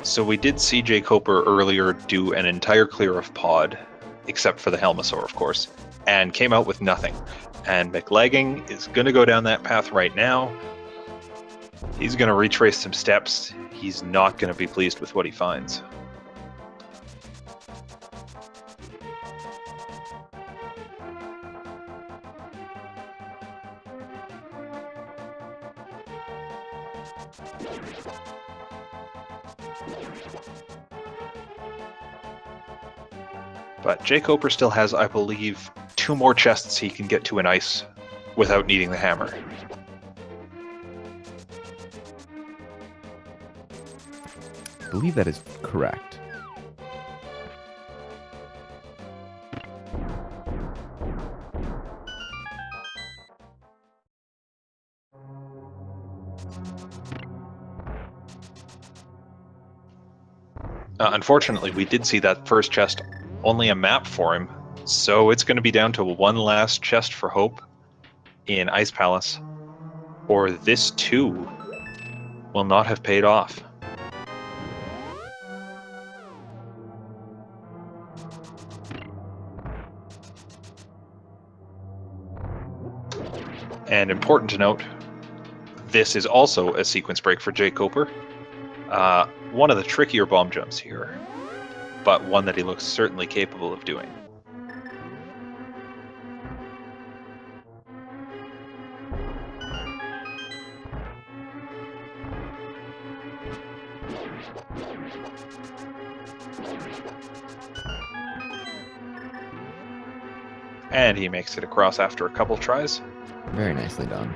So we did see jkoper earlier do an entire clear of pod, except for the Helmasaur, of course, and came out with nothing. And Mclagging is going to go down that path right now. He's going to retrace some steps. He's not going to be pleased with what he finds. But jkoper still has, I believe, 2 more chests he can get to in ice without needing the hammer. I believe that is correct. Unfortunately, we did see that first chest only a map for him, so it's going to be down to one last chest for Hope in Ice Palace, or this too will not have paid off. And important to note, this is also a sequence break for jkoper. One of the trickier bomb jumps here, but one that he looks certainly capable of doing. And he makes it across after a couple tries. Very nicely done.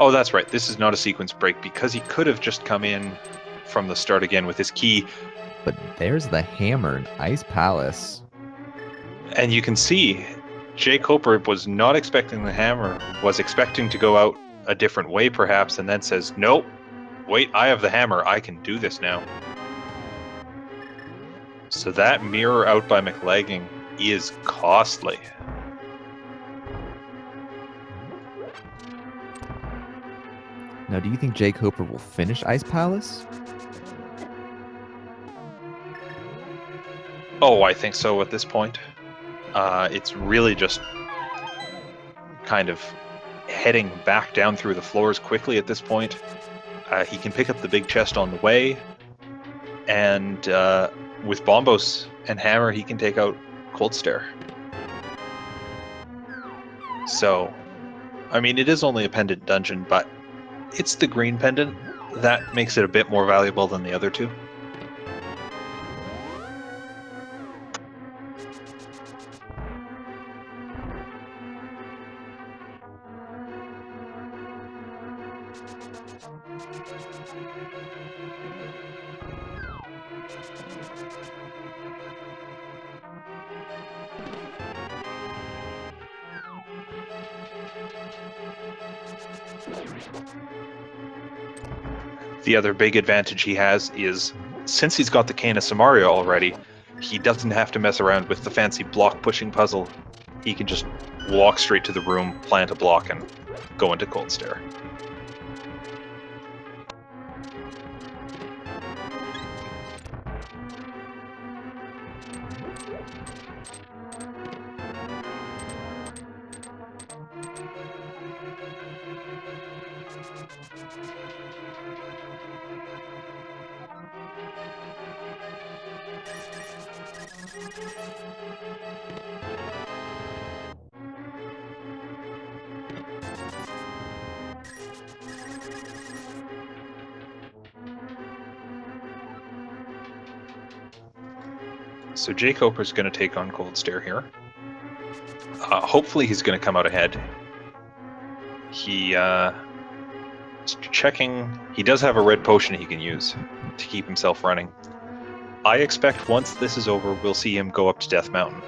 Oh, that's right. This is not a sequence break because he could have just come in from the start again with his key. But there's the hammer in Ice Palace. And you can see jkoper was not expecting the hammer, was expecting to go out a different way perhaps, and then says, nope, wait, I have the hammer. I can do this now. So that mirror out by Mclagging is costly. Now, do you think jkoper will finish Ice Palace? Oh, I think so at this point. It's really just kind of heading back down through the floors quickly at this point. He can pick up the big chest on the way, and with Bombos and Hammer, he can take out Cold Stare. So, I mean, it is only a pendant dungeon, but it's the green pendant that makes it a bit more valuable than the other two. The other big advantage he has is, since he's got the Cane of Samaria already, he doesn't have to mess around with the fancy block pushing puzzle. He can just walk straight to the room, plant a block, and go into Cold Stare. So jkoper's going to take on Cold Stare here. Hopefully he's going to come out ahead. He checking. He does have a red potion he can use to keep himself running. I expect once this is over, we'll see him go up to Death Mountain.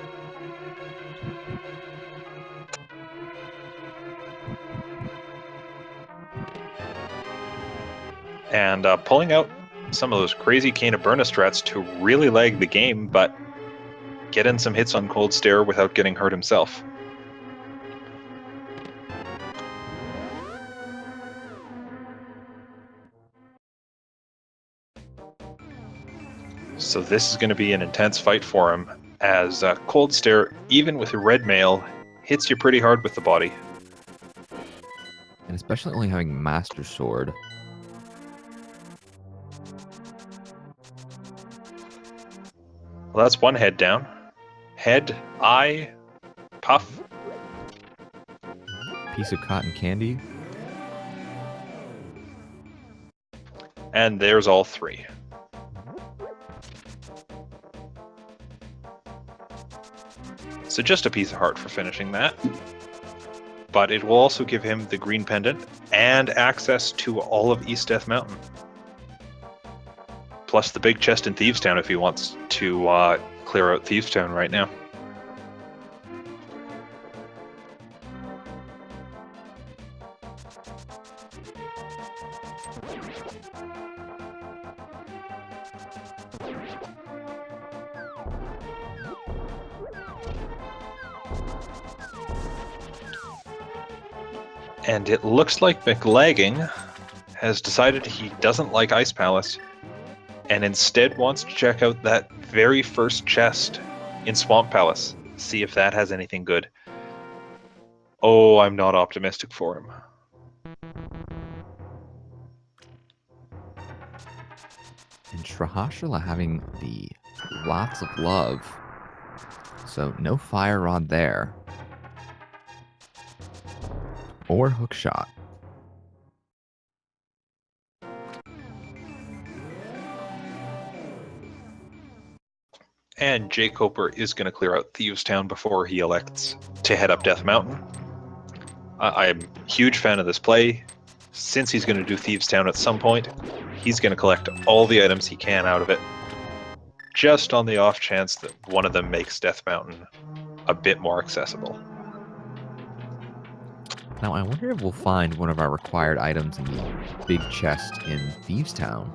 And pulling out some of those crazy Cane of Burna strats to really lag the game, but get in some hits on Cold Stare without getting hurt himself. So this is going to be an intense fight for him, as Cold Stare, even with red mail, hits you pretty hard with the body. And especially only having Master Sword. Well, that's one head down. Head, eye, puff. Piece of cotton candy. And there's all three. So just a piece of heart for finishing that. But it will also give him the green pendant and access to all of East Death Mountain. Plus the big chest in Thieves Town if he wants to clear out Thieves Town right now. And it looks like Mclagging has decided he doesn't like Ice Palace and instead wants to check out that very first chest in Swamp Palace, see if that has anything good. Oh, I'm not optimistic for him. And Shrahashula having the lots of love. So no fire rod there. Or hookshot. And jkoper is going to clear out Thieves Town before he elects to head up Death Mountain. I'm a huge fan of this play. Since he's going to do Thieves Town at some point, he's going to collect all the items he can out of it, just on the off chance that one of them makes Death Mountain a bit more accessible. Now, I wonder if we'll find one of our required items in the big chest in Thieves Town.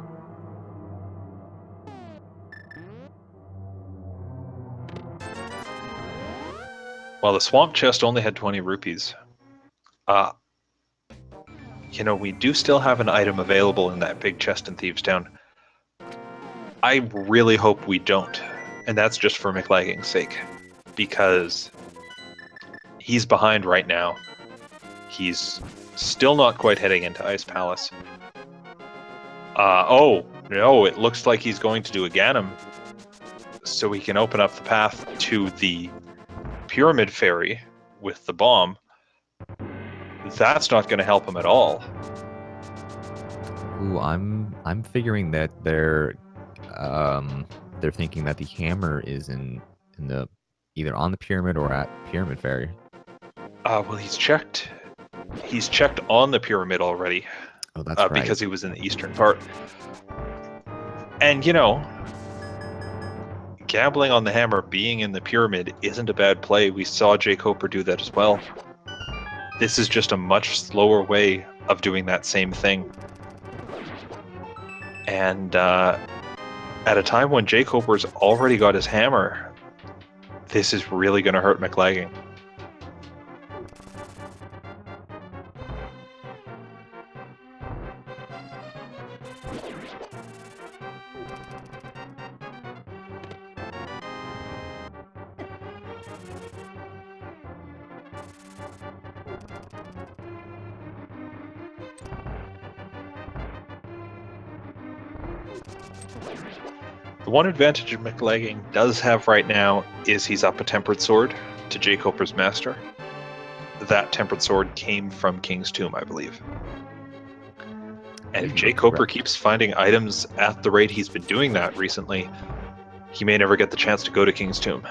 Well, the swamp chest only had 20 rupees. You know, we do still have an item available in that big chest in Thieves Town. I really hope we don't, and that's just for Mclagging's sake, because he's behind right now. He's still not quite heading into Ice Palace. Oh, no, it looks like he's going to do a Ganon, so he can open up the path to the Pyramid Ferry with the bomb. That's not going to help him at all. Ooh, I'm figuring that they're thinking that the hammer is in the either on the pyramid or at Pyramid Ferry. Well, he's checked on the pyramid already. Oh, that's right. Because he was in the eastern part. And, you know, gambling on the hammer being in the pyramid isn't a bad play. We saw jkoper do that as well. This is just a much slower way of doing that same thing. And at a time when jkoper's already got his hammer, this is really going to hurt Mclagging. The one advantage Mclagging does have right now is he's up a Tempered Sword to jkoper's Master. That Tempered Sword came from King's Tomb, I believe. And if jkoper keeps finding items at the rate he's been doing that recently, he may never get the chance to go to King's Tomb.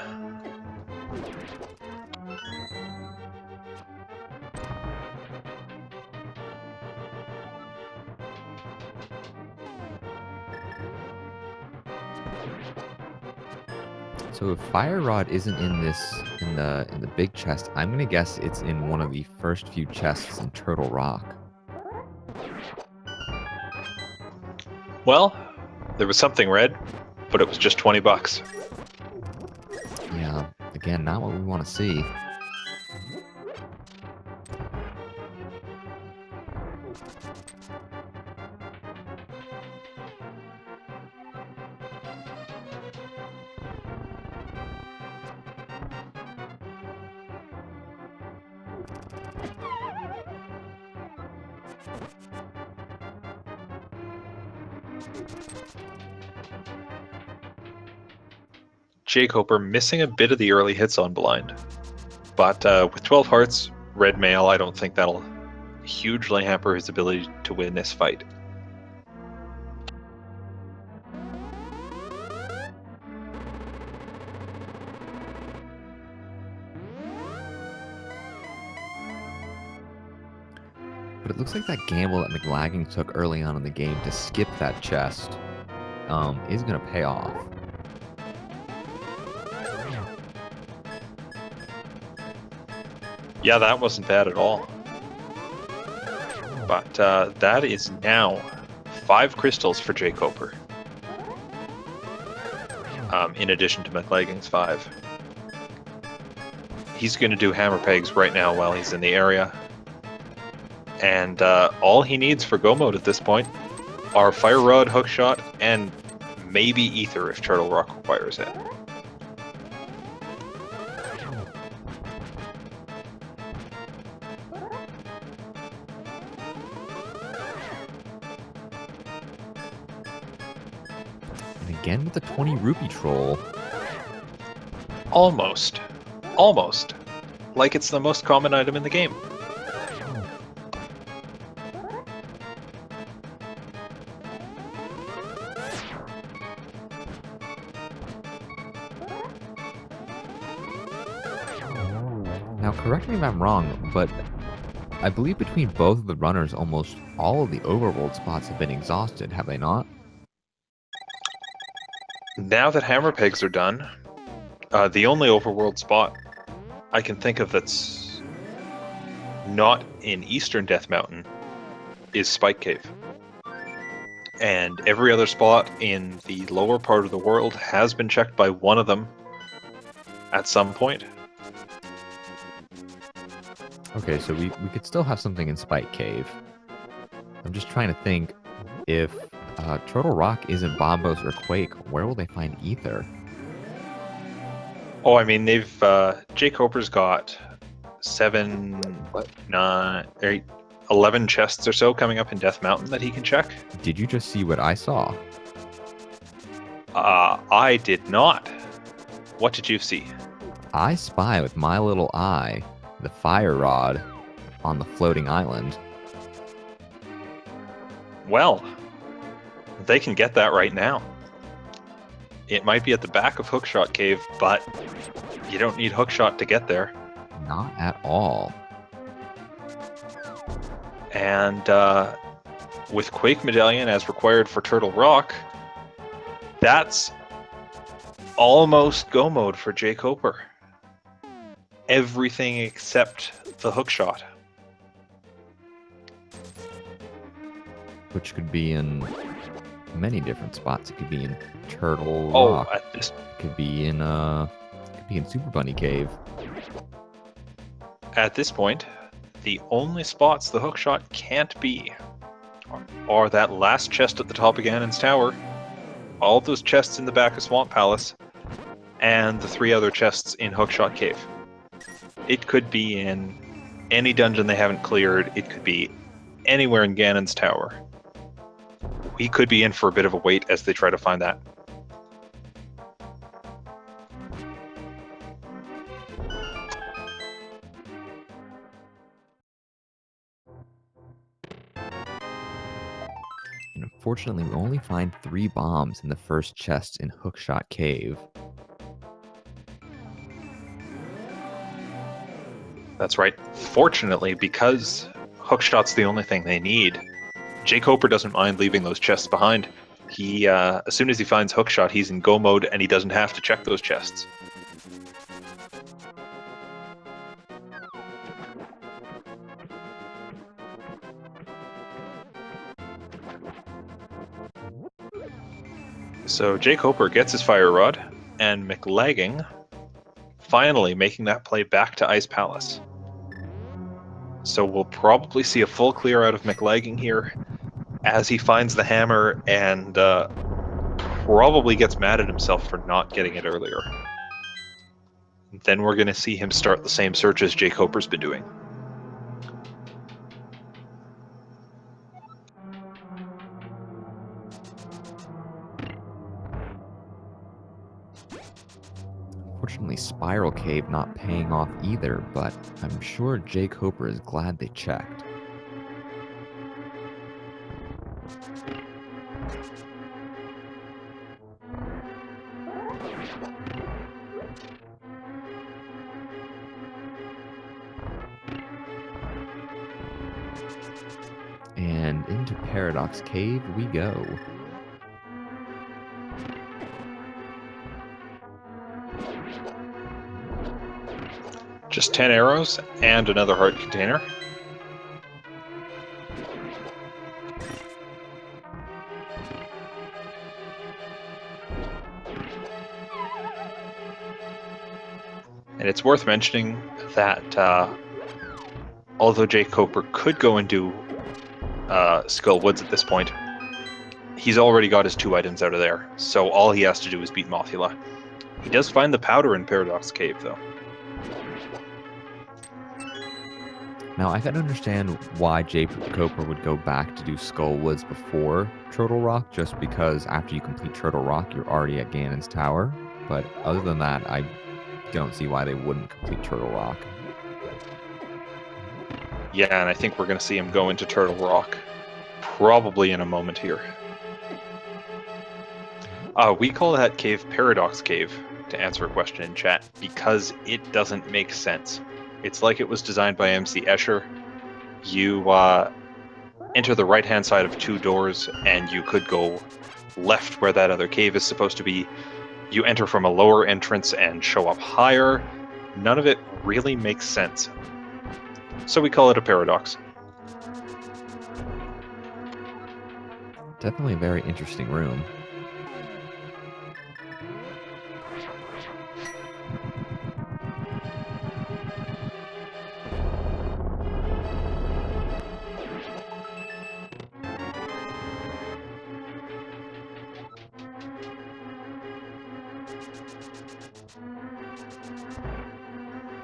So if Fire Rod isn't in the big chest, I'm gonna guess it's in one of the first few chests in Turtle Rock. Well, there was something red, but it was just 20 bucks. Yeah, again, not what we want to see. jkoper missing a bit of the early hits on blind. But with 12 hearts, red male, I don't think that'll hugely hamper his ability to win this fight. But it looks like that gamble that Mclagging took early on in the game to skip that chest is going to pay off. Yeah, that wasn't bad at all. But that is now 5 crystals for jkoper. In addition to Mclagging's 5. He's going to do hammer pegs right now while he's in the area. And all he needs for go mode at this point are Fire Rod, Hookshot, and maybe Ether if Turtle Rock requires it. And again with the 20 rupee troll. Almost. Almost. Like it's the most common item in the game. Now, correct me if I'm wrong, but I believe between both of the runners, almost all of the overworld spots have been exhausted, have they not? Now that hammer pegs are done, the only overworld spot I can think of that's not in Eastern Death Mountain is Spike Cave. And every other spot in the lower part of the world has been checked by one of them at some point. Okay, so we could still have something in Spike Cave. I'm just trying to think, if Turtle Rock isn't Bombos or Quake, where will they find Ether? Oh, I mean, they've jkoper's got 7, 9, 8, 11 chests or so coming up in Death Mountain that he can check. Did you just see what I saw? I did not. What did you see? I spy with my little eye the fire rod on the floating island. Well, they can get that right now. It might be at the back of Hookshot Cave, but you don't need Hookshot to get there. Not at all. And with Quake Medallion as required for Turtle Rock, that's almost go mode for jkoper. Everything except the Hookshot. Which could be in many different spots. It could be in Turtle Rock. It could be in Super Bunny Cave. At this point, the only spots the Hookshot can't be are that last chest at the top of Ganon's Tower, all of those chests in the back of Swamp Palace, and the 3 other chests in Hookshot Cave. It could be in any dungeon they haven't cleared. It could be anywhere in Ganon's Tower. We could be in for a bit of a wait as they try to find that. And unfortunately, we only find 3 bombs in the first chest in Hookshot Cave. That's right. Fortunately, because Hookshot's the only thing they need, jkoper doesn't mind leaving those chests behind. He, as soon as he finds Hookshot, he's in go mode and he doesn't have to check those chests. So jkoper gets his fire rod, and Mclagging finally making that play back to Ice Palace. So we'll probably see a full clear out of Mclagging here as he finds the hammer and probably gets mad at himself for not getting it earlier. Then we're going to see him start the same search as jkoper's been doing. Unfortunately, Spiral Cave not paying off either, but I'm sure jkoper is glad they checked. And into Paradox Cave we go. Just 10 arrows and another heart container. And it's worth mentioning that although jkoper could go and do Skull Woods at this point, he's already got his 2 items out of there, so all he has to do is beat Mothula. He does find the powder in Paradox Cave, though. Now, I can understand why jkoper would go back to do Skull Woods before Turtle Rock, just because after you complete Turtle Rock, you're already at Ganon's Tower. But other than that, I don't see why they wouldn't complete Turtle Rock. Yeah, and I think we're going to see him go into Turtle Rock probably in a moment here. We call that cave Paradox Cave, to answer a question in chat, because it doesn't make sense. It's like it was designed by MC Escher. You enter the right-hand side of 2 doors, and you could go left where that other cave is supposed to be. You enter from a lower entrance and show up higher. None of it really makes sense. So we call it a paradox. Definitely a very interesting room.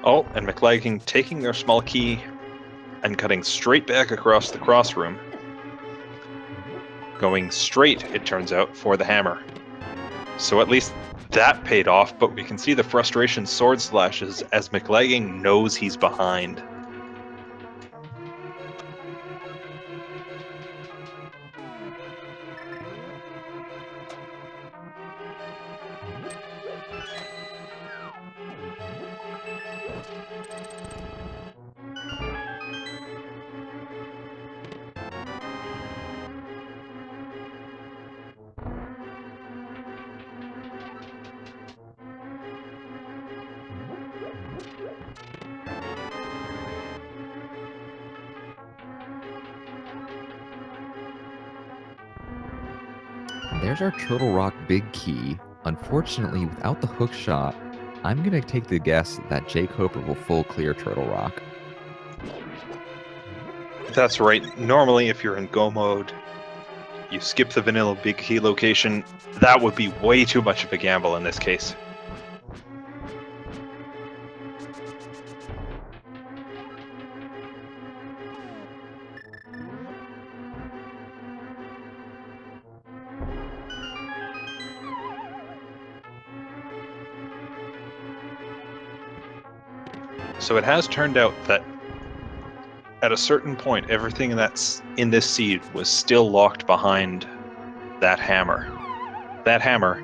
Oh, and Mclagging taking their small key and cutting straight back across the cross room. Going straight, it turns out, for the hammer. So at least that paid off, but we can see the frustration sword slashes as Mclagging knows he's behind. There's our Turtle Rock big key. Unfortunately, without the hook shot, I'm going to take the guess that jkoper will full clear Turtle Rock. That's right. Normally, if you're in Go mode, you skip the vanilla big key location. That would be way too much of a gamble in this case. So it has turned out that at a certain point, everything that's in this seed was still locked behind that hammer. That hammer,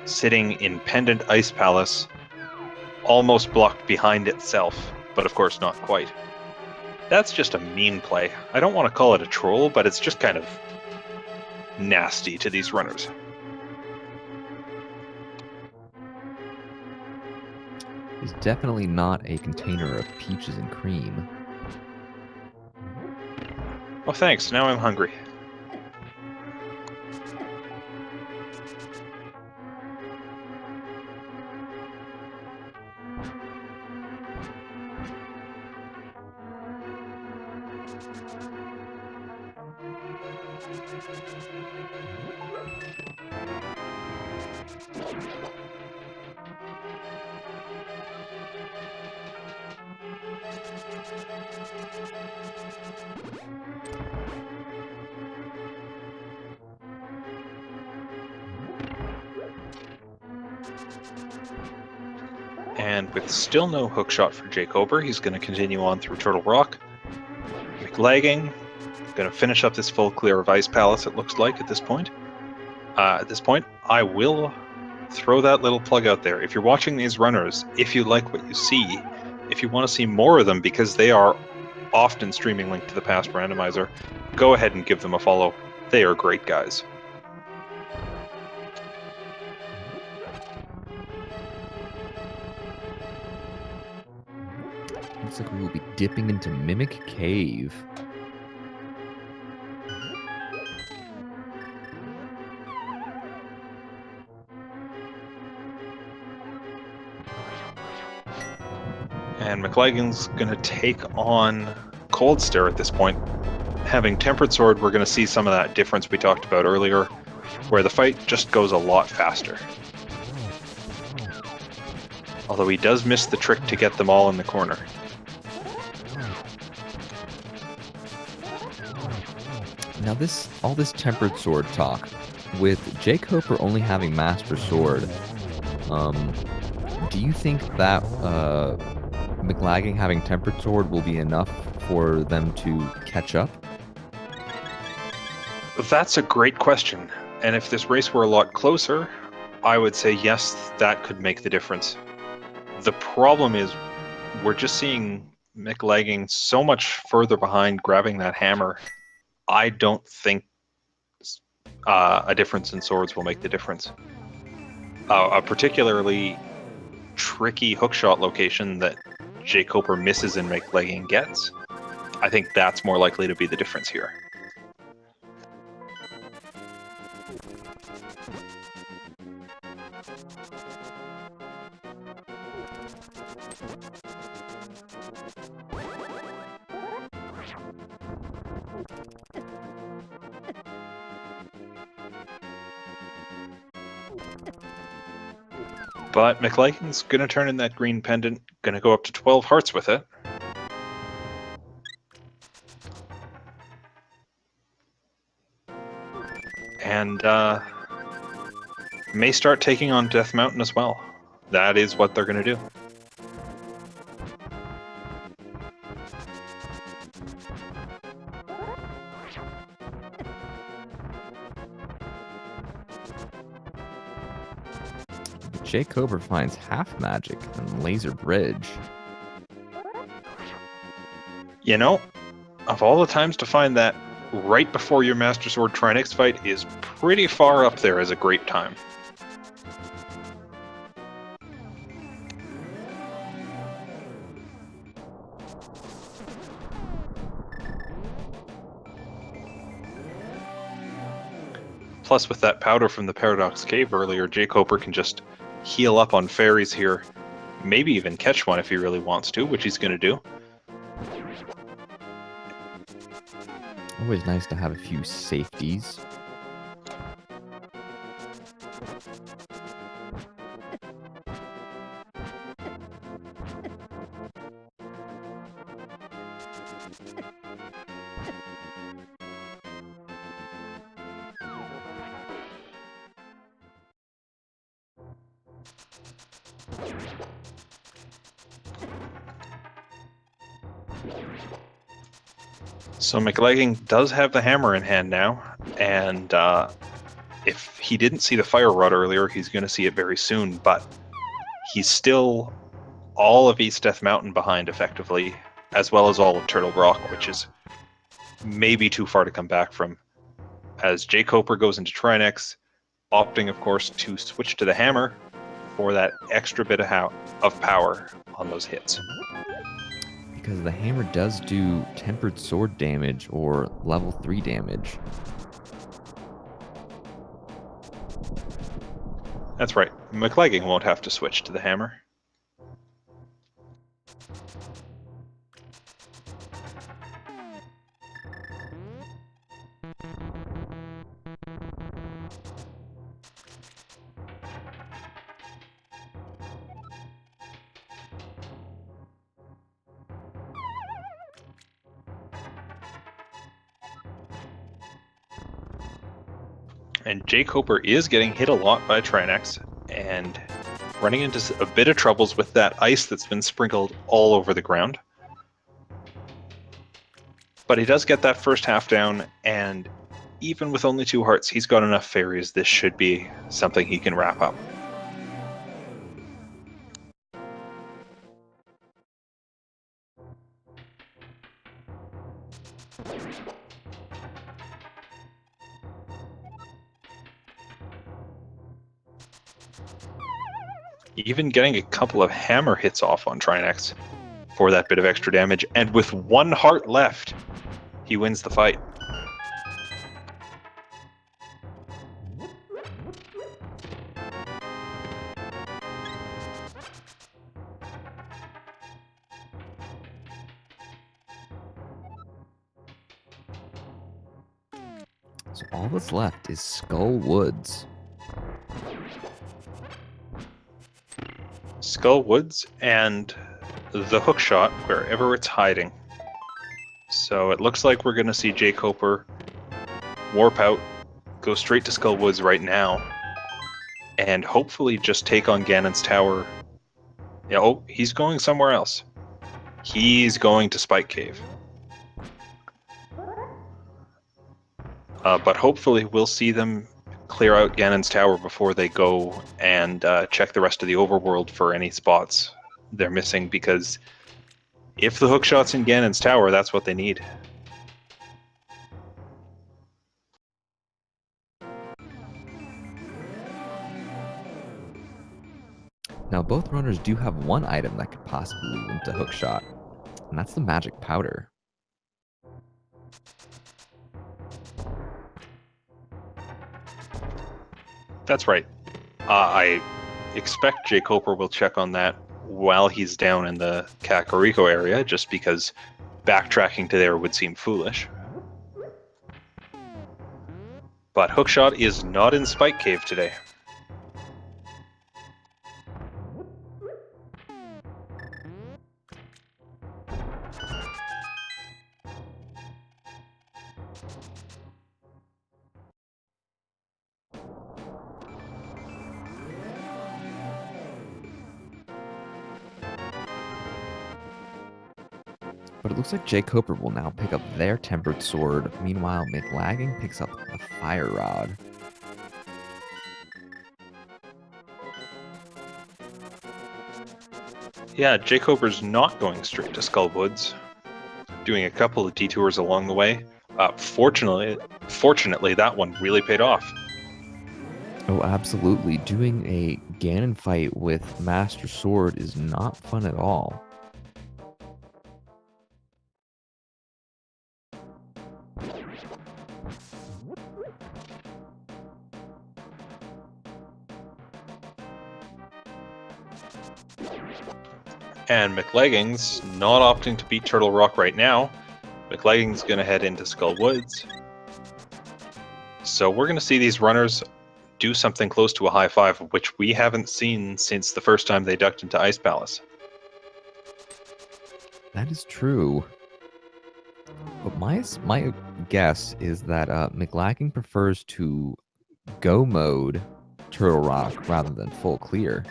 sitting in Pendant Ice Palace, almost blocked behind itself, but of course not quite. That's just a mean play. I don't want to call it a troll, but it's just kind of nasty to these runners. It's definitely not a container of peaches and cream. Oh, thanks. Now I'm hungry. And with still no hookshot for jkoper, he's going to continue on through Turtle Rock. Mclagging, going to finish up this full clear of Ice Palace, it looks like, at this point. I will throw that little plug out there. If you're watching these runners, if you like what you see, if you want to see more of them, because they are often streaming Link to the Past Randomizer, go ahead and give them a follow. They are great guys. Looks like we will be dipping into Mimic Cave. And Mclagging's going to take on Cold Stare at this point. Having Tempered Sword, we're going to see some of that difference we talked about earlier, where the fight just goes a lot faster. Although he does miss the trick to get them all in the corner. Now all this Tempered Sword talk, with jkoper only having Master Sword, do you think that Mclagging having Tempered Sword will be enough for them to catch up? That's a great question. And if this race were a lot closer, I would say yes, that could make the difference. The problem is we're just seeing Mclagging so much further behind grabbing that hammer. I don't think a difference in swords will make the difference. A particularly tricky hookshot location that jkoper misses and Mclagging gets, I think that's more likely to be the difference here. But Mclagging's going to turn in that green pendant, going to go up to 12 hearts with it. And may start taking on Death Mountain as well. That is what they're going to do. jkoper finds half magic and laser bridge. You know, of all the times to find that right before your Master Sword Trinix fight is pretty far up there as a great time. Plus, with that powder from the Paradox Cave earlier, jkoper can just heal up on fairies here. Maybe even catch one if he really wants to, which he's going to do. Always nice to have a few safeties. So Mclagging does have the hammer in hand now, and if he didn't see the fire rod earlier, he's going to see it very soon, but he's still all of East Death Mountain behind effectively, as well as all of Turtle Rock, which is maybe too far to come back from. As jkoper goes into Trinix, opting, of course, to switch to the hammer for that extra bit of power on those hits. Because the hammer does do tempered sword damage or level 3 damage. That's right. Mclagging won't have to switch to the hammer. And jkoper is getting hit a lot by Trinix, and running into a bit of troubles with that ice that's been sprinkled all over the ground. But he does get that first half down, and even with only 2 hearts, he's got enough fairies. This should be something he can wrap up. Even getting a couple of hammer hits off on Trinex for that bit of extra damage, and with 1 heart left, he wins the fight. So all that's left is Skull Woods. Skull Woods and the hookshot wherever it's hiding. So it looks like we're going to see jkoper warp out, go straight to Skull Woods right now, and hopefully just take on Ganon's tower. Yeah, oh, he's going somewhere else. He's going to Spike Cave. But hopefully we'll see them clear out Ganon's tower before they go and check the rest of the overworld for any spots they're missing, because if the hookshot's in Ganon's tower, that's what they need. Now both runners do have one item that could possibly lead them to hookshot, and that's the magic powder. That's right. I expect jkoper will check on that while he's down in the Kakariko area, just because backtracking to there would seem foolish. But hookshot is not in Spike Cave today. But it looks like jkoper will now pick up their tempered sword. Meanwhile, Mclagging picks up the fire rod. Yeah, jkoper's not going straight to Skull Woods, doing a couple of detours along the way. Fortunately, that one really paid off. Oh, absolutely. Doing a Ganon fight with Master Sword is not fun at all. And Mclagging's not opting to beat Turtle Rock right now. Mclagging's going to head into Skull Woods. So we're going to see these runners do something close to a high five, which we haven't seen since the first time they ducked into Ice Palace. That is true. But my guess is that Mclagging prefers to go mode Turtle Rock rather than full clear.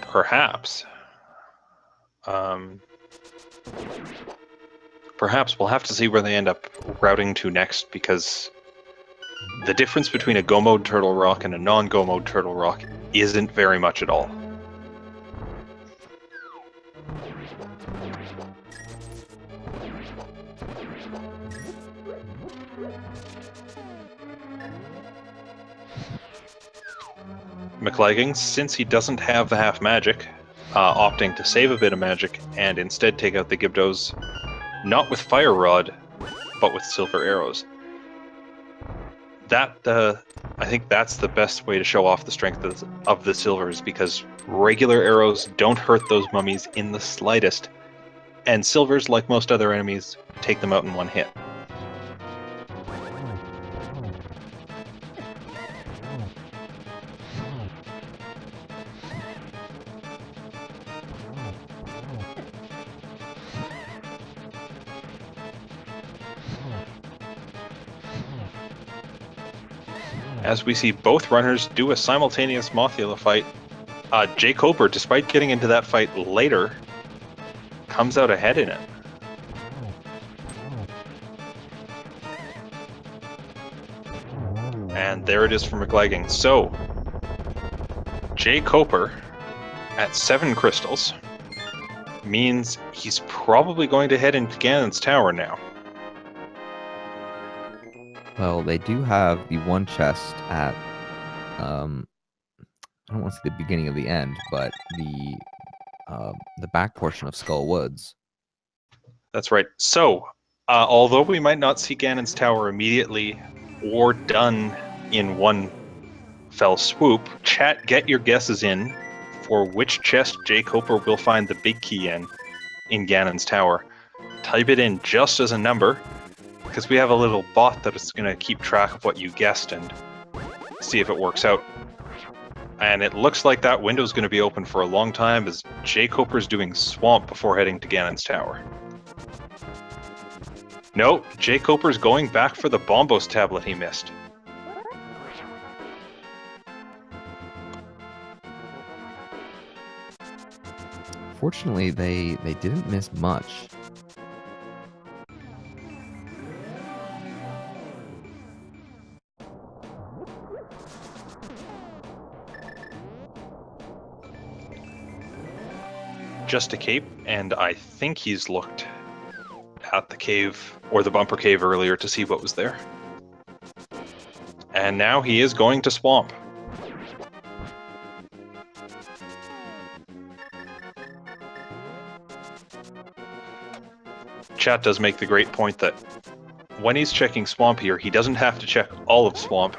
Perhaps. Perhaps we'll have to see where they end up routing to next, because the difference between a go mode Turtle Rock and a non-go mode Turtle Rock isn't very much at all. Mclagging, since he doesn't have the half magic, opting to save a bit of magic and instead take out the Gibdos, not with Fire Rod, but with Silver Arrows. I think that's the best way to show off the strength of the Silvers, because regular arrows don't hurt those mummies in the slightest, and Silvers, like most other enemies, take them out in one hit. as we see both runners do a simultaneous Mothula fight. jkoper, despite getting into that fight later, comes out ahead in it. And there it is for Mclagging. So, jkoper at 7 crystals means he's probably going to head into Ganon's tower now. Well, they do have the one chest at, I don't want to say the beginning of the end, but the back portion of Skull Woods. That's right. So, although we might not see Ganon's tower immediately or done in one fell swoop, chat, get your guesses in for which chest jkoper will find the big key in Ganon's tower. Type it in just as a number, because we have a little bot that is going to keep track of what you guessed and see if it works out. And it looks like that window is going to be open for a long time, as jkoper's doing Swamp before heading to Ganon's tower. No, jkoper's going back for the Bombos tablet he missed. Fortunately, they didn't miss much. Just a cape, and I think he's looked at the cave, or the bumper cave earlier, to see what was there. And now he is going to Swamp. Chat does make the great point that when he's checking Swamp here, he doesn't have to check all of Swamp,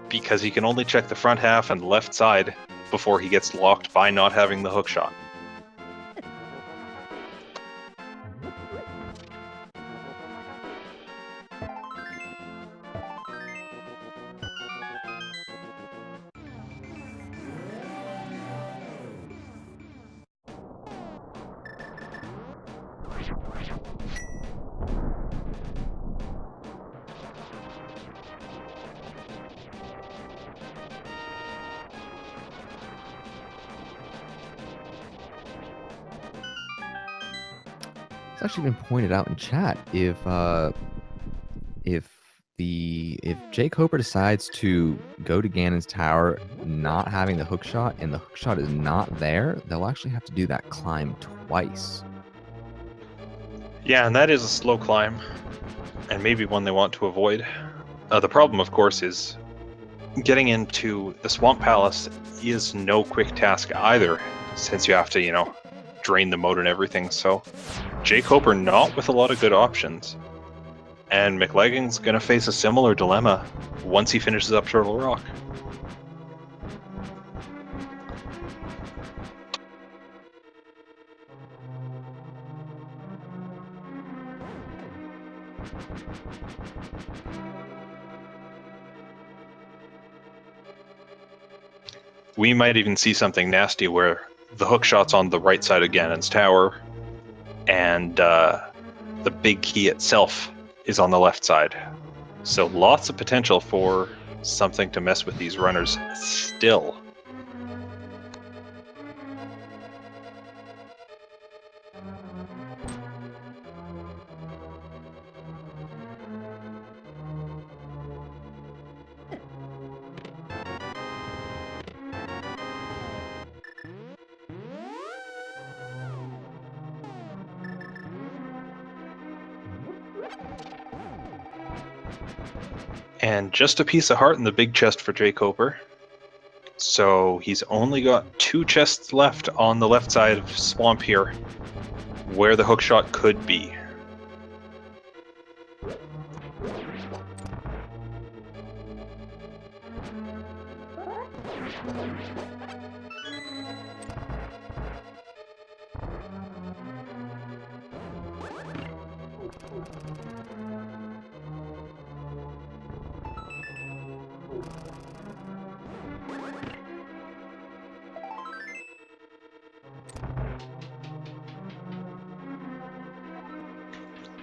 because he can only check the front half and left side before he gets locked by not having the hookshot. It's actually been pointed out in chat, if jkoper decides to go to Ganon's tower not having the hookshot and the hookshot is not there, they'll actually have to do that climb twice. Yeah, and that is a slow climb, and maybe one they want to avoid. The problem, of course, is getting into the Swamp Palace is no quick task either, since you have to, drain the moat and everything. So jkoper not with a lot of good options. And Mclagging's going to face a similar dilemma once he finishes up Turtle Rock. We might even see something nasty where the hookshot's on the right side of Ganon's tower, and the big key itself is on the left side. So lots of potential for something to mess with these runners still. And just a piece of heart in the big chest for jkoper. So he's only got 2 chests left on the left side of Swamp here, where the hookshot could be.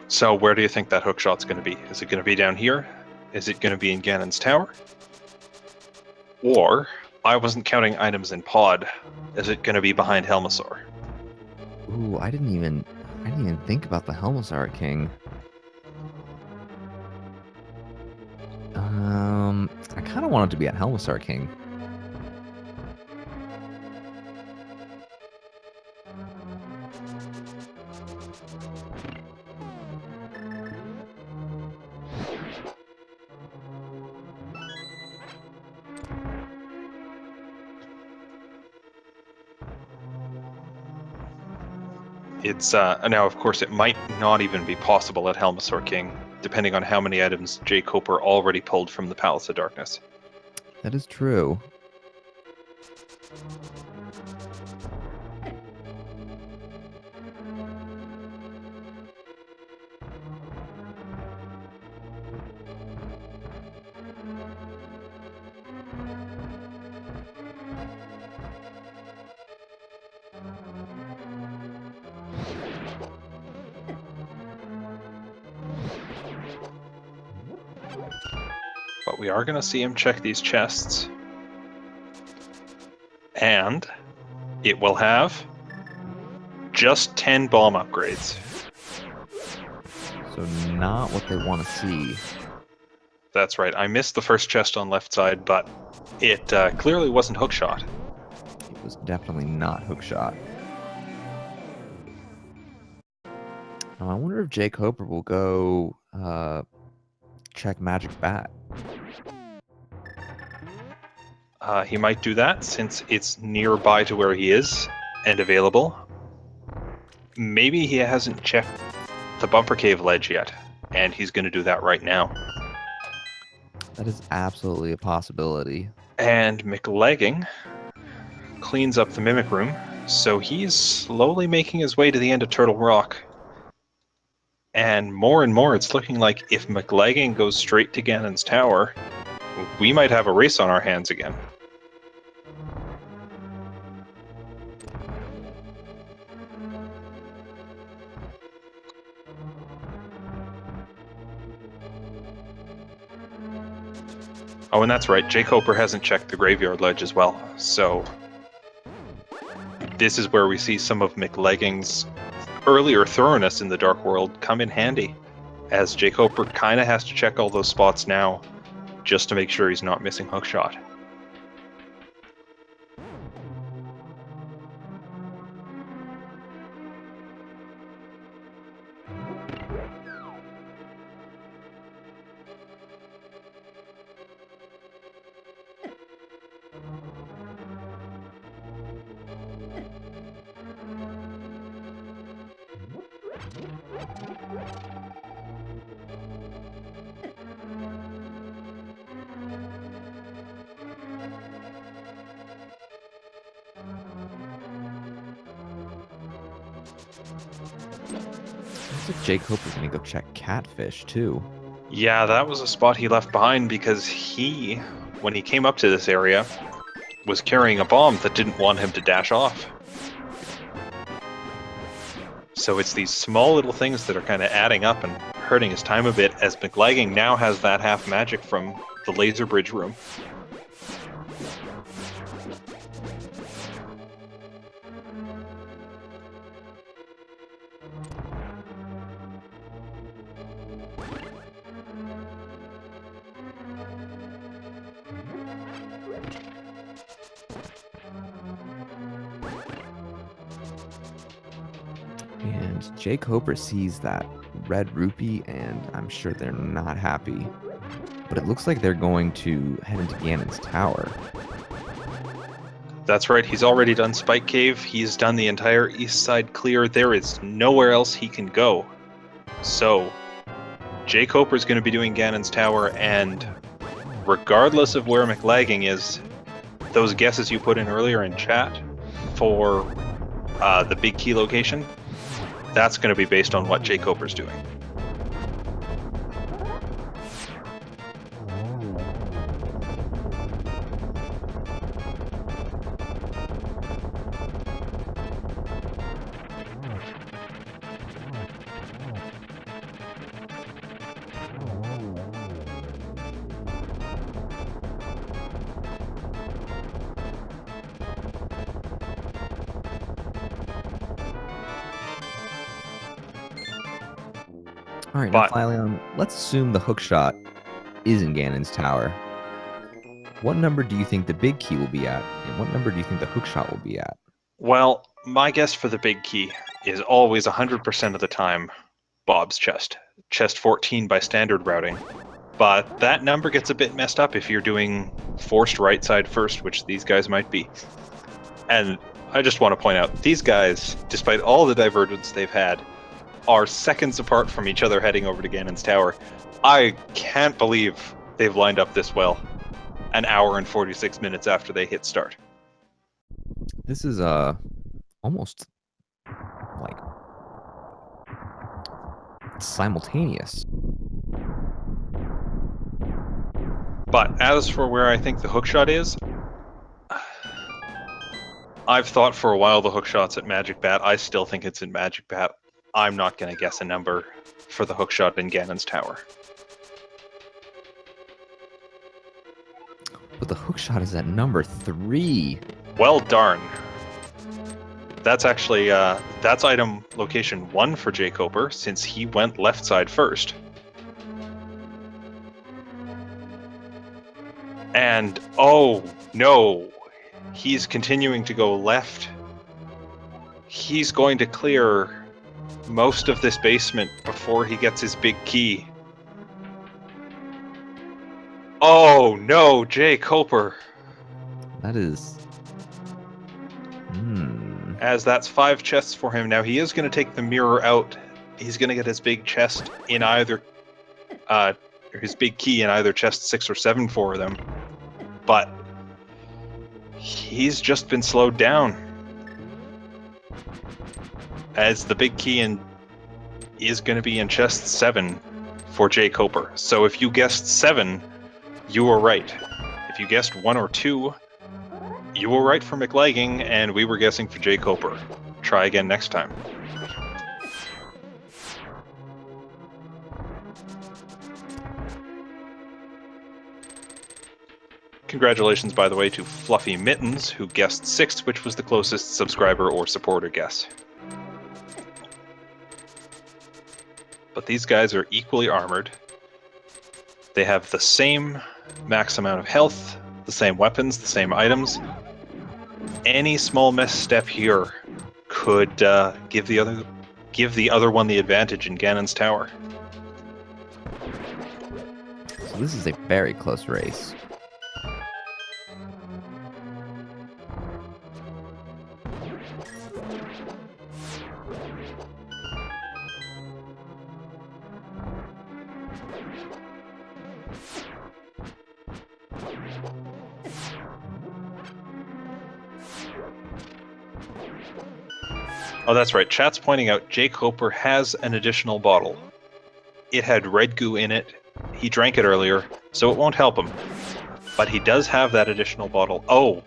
So where do you think that hookshot's going to be? Is it going to be down here? Is it going to be in Ganon's tower? Or, I wasn't counting items in pod. Is it going to be behind Helmasaur? Ooh, I didn't even think about the Helmasaur King. I kind of want it to be at Helmasaur King. It's now, of course, it might not even be possible at Helmasaur King, depending on how many items jkoper already pulled from the Palace of Darkness. That is true. But we are going to see him check these chests. And it will have just 10 bomb upgrades. So not what they want to see. That's right. I missed the first chest on left side, but it clearly wasn't hookshot. It was definitely not hookshot. Now, I wonder if jkoper will go check Magic Bat. He might do that since it's nearby to where he is and available. Maybe he hasn't checked the Bumper Cave ledge yet, and he's going to do that right now. That is absolutely a possibility. And Mclagging cleans up the Mimic Room, so he's slowly making his way to the end of Turtle Rock. And more, it's looking like if Mclagging goes straight to Ganon's Tower, we might have a race on our hands again. Oh, and that's right, jkoper hasn't checked the Graveyard Ledge as well, so this is where we see some of Mclagging's earlier thoroughness in the Dark World come in handy, as jkoper kind of has to check all those spots now just to make sure he's not missing hookshot. Looks like jkoper's gonna go check Catfish too. Yeah, that was a spot he left behind because he, when he came up to this area, was carrying a bomb that didn't want him to dash off. So it's these small little things that are kind of adding up and hurting his time a bit, as Mclagging now has that half magic from the laser bridge room. And jkoper sees that red rupee, and I'm sure they're not happy. But it looks like they're going to head into Ganon's Tower. That's right, he's already done Spike Cave, he's done the entire east side clear, there is nowhere else he can go. So, jkoper's going to be doing Ganon's Tower, and regardless of where Mclagging is, those guesses you put in earlier in chat for the big key location, that's going to be based on what jkoper's doing. All right, But now Phylon, let's assume the hookshot is in Ganon's tower. What number do you think the big key will be at, and what number do you think the hookshot will be at? well, my guess for the big key is always 100% of the time Bob's chest. Chest 14 by standard routing. But that number gets a bit messed up if you're doing forced right side first, which these guys might be. And I just want to point out, these guys, despite all the divergence they've had, are seconds apart from each other heading over to Ganon's tower. I can't believe they've lined up this well an hour and 46 minutes after they hit start. This is almost like simultaneous. But as for where I think the hookshot is, I've thought for a while the hookshot's at Magic Bat. I still think it's in Magic Bat. I'm not going to guess a number for the hookshot in Ganon's tower. But the hookshot is at number 3. Well, darn. That's actually, that's item location 1 for jkoper, since he went left side first. And, oh, no. He's continuing to go left. He's going to clear most of this basement before he gets his big key. Oh, no, jkoper. That is... As that's 5 chests for him. Now, he is going to take the mirror out. He's going to get his big chest in either... or his big key in either chest 6 or 7 for them. But... he's just been slowed down. As the big key is going to be in chest 7 for jkoper. So if you guessed 7, you were right. If you guessed 1 or 2, you were right for Mclagging, and we were guessing for jkoper. Try again next time. Congratulations, by the way, to Fluffy Mittens, who guessed 6th, which was the closest subscriber or supporter guess. But these guys are equally armored. They have the same max amount of health, the same weapons, the same items. Any small misstep here could give the other one the advantage in Ganon's tower. So this is a very close race. Oh, that's right. Chat's pointing out jkoper has an additional bottle. It had red goo in it. He drank it earlier, so it won't help him. But he does have that additional bottle. Oh,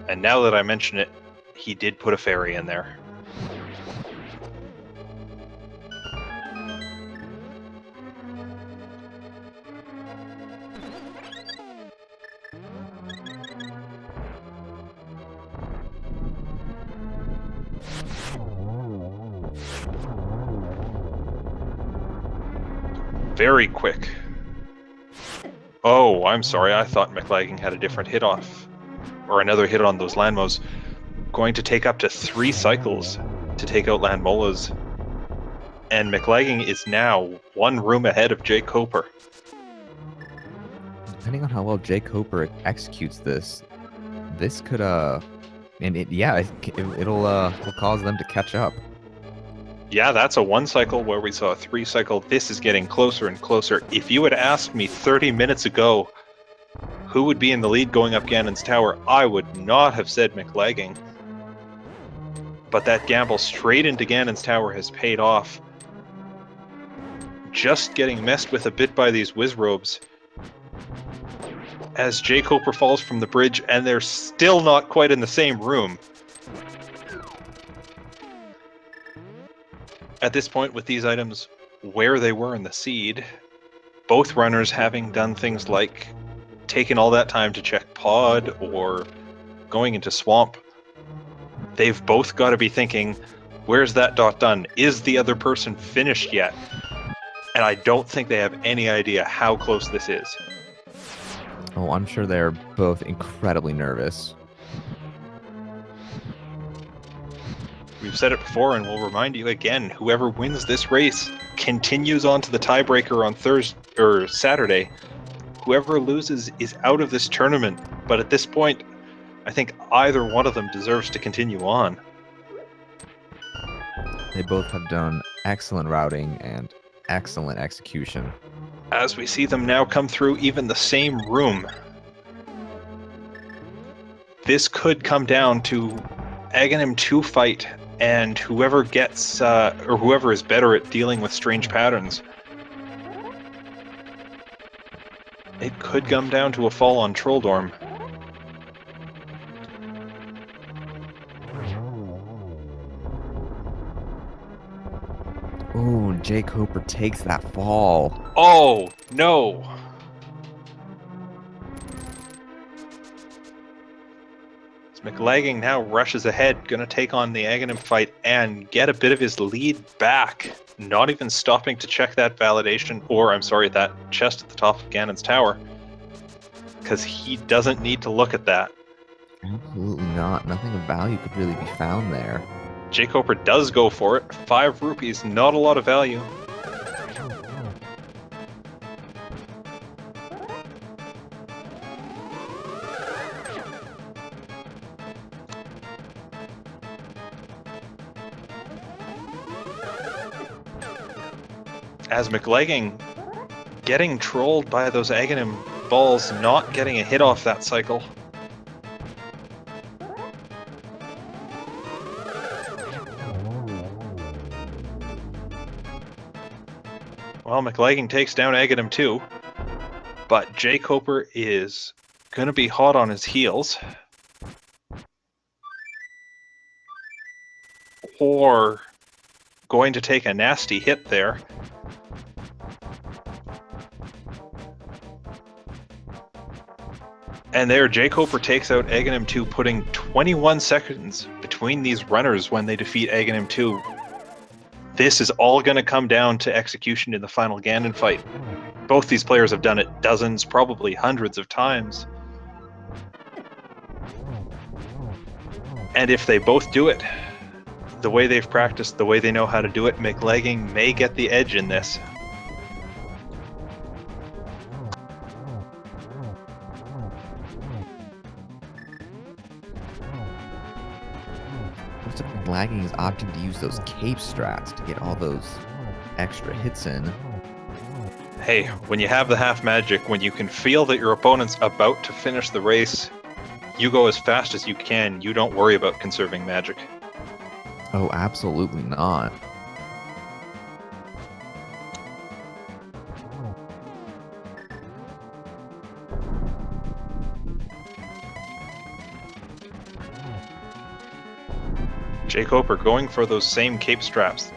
and now that I mention it, he did put a fairy in there. Very quick. Oh, I'm sorry. I thought Mclagging had a different hit off. Or another hit on those Landmos. Going to take up to 3 cycles to take out Landmolas. And Mclagging is now 1 room ahead of jkoper. Depending on how well jkoper executes this could it'll cause them to catch up. Yeah, that's a 1 cycle where we saw a 3 cycle. This is getting closer and closer. If you had asked me 30 minutes ago who would be in the lead going up Ganon's tower, I would not have said Mclagging. But that gamble straight into Ganon's tower has paid off. Just getting messed with a bit by these Wizrobes. As jkoper falls from the bridge, and they're still not quite in the same room. At this point, with these items where they were in the seed, both runners having done things like taken all that time to check pod or going into swamp, they've both got to be thinking, where's that dot done? Is the other person finished yet? And I don't think they have any idea how close this is. Oh, I'm sure they're both incredibly nervous. We've said it before, and we'll remind you again, whoever wins this race continues on to the tiebreaker on Thursday or Saturday. Whoever loses is out of this tournament. But at this point, I think either one of them deserves to continue on. They both have done excellent routing and excellent execution. As we see them now come through even the same room, this could come down to Aghanim 2 fight, and whoever gets, or whoever is better at dealing with strange patterns. It could come down to a fall on Trolldorm. Oh, jkoper takes that fall. Oh, no! Mclagging now rushes ahead, gonna take on the Aghanim fight and get a bit of his lead back. Not even stopping to check that validation, or I'm sorry, that chest at the top of Ganon's tower. Because he doesn't need to look at that. Absolutely not. Nothing of value could really be found there. jkoper does go for it. 5 rupees, not a lot of value. As Mclagging getting trolled by those Aghanim balls, not getting a hit off that cycle. Well, Mclagging takes down Aghanim 2, but jkoper is going to be hot on his heels. Or going to take a nasty hit there. And there, jkoper takes out Aghanim 2, putting 21 seconds between these runners when they defeat Aghanim 2. This is all going to come down to execution in the final Ganon fight. Both these players have done it dozens, probably hundreds of times. And if they both do it, the way they've practiced, the way they know how to do it, Mclagging may get the edge in this. Mclagging is opting to use those cape strats to get all those extra hits in. Hey, when you have the half magic, when you can feel that your opponent's about to finish the race, you go as fast as you can. You don't worry about conserving magic. Oh, absolutely not. jkoper going for those same cape strats.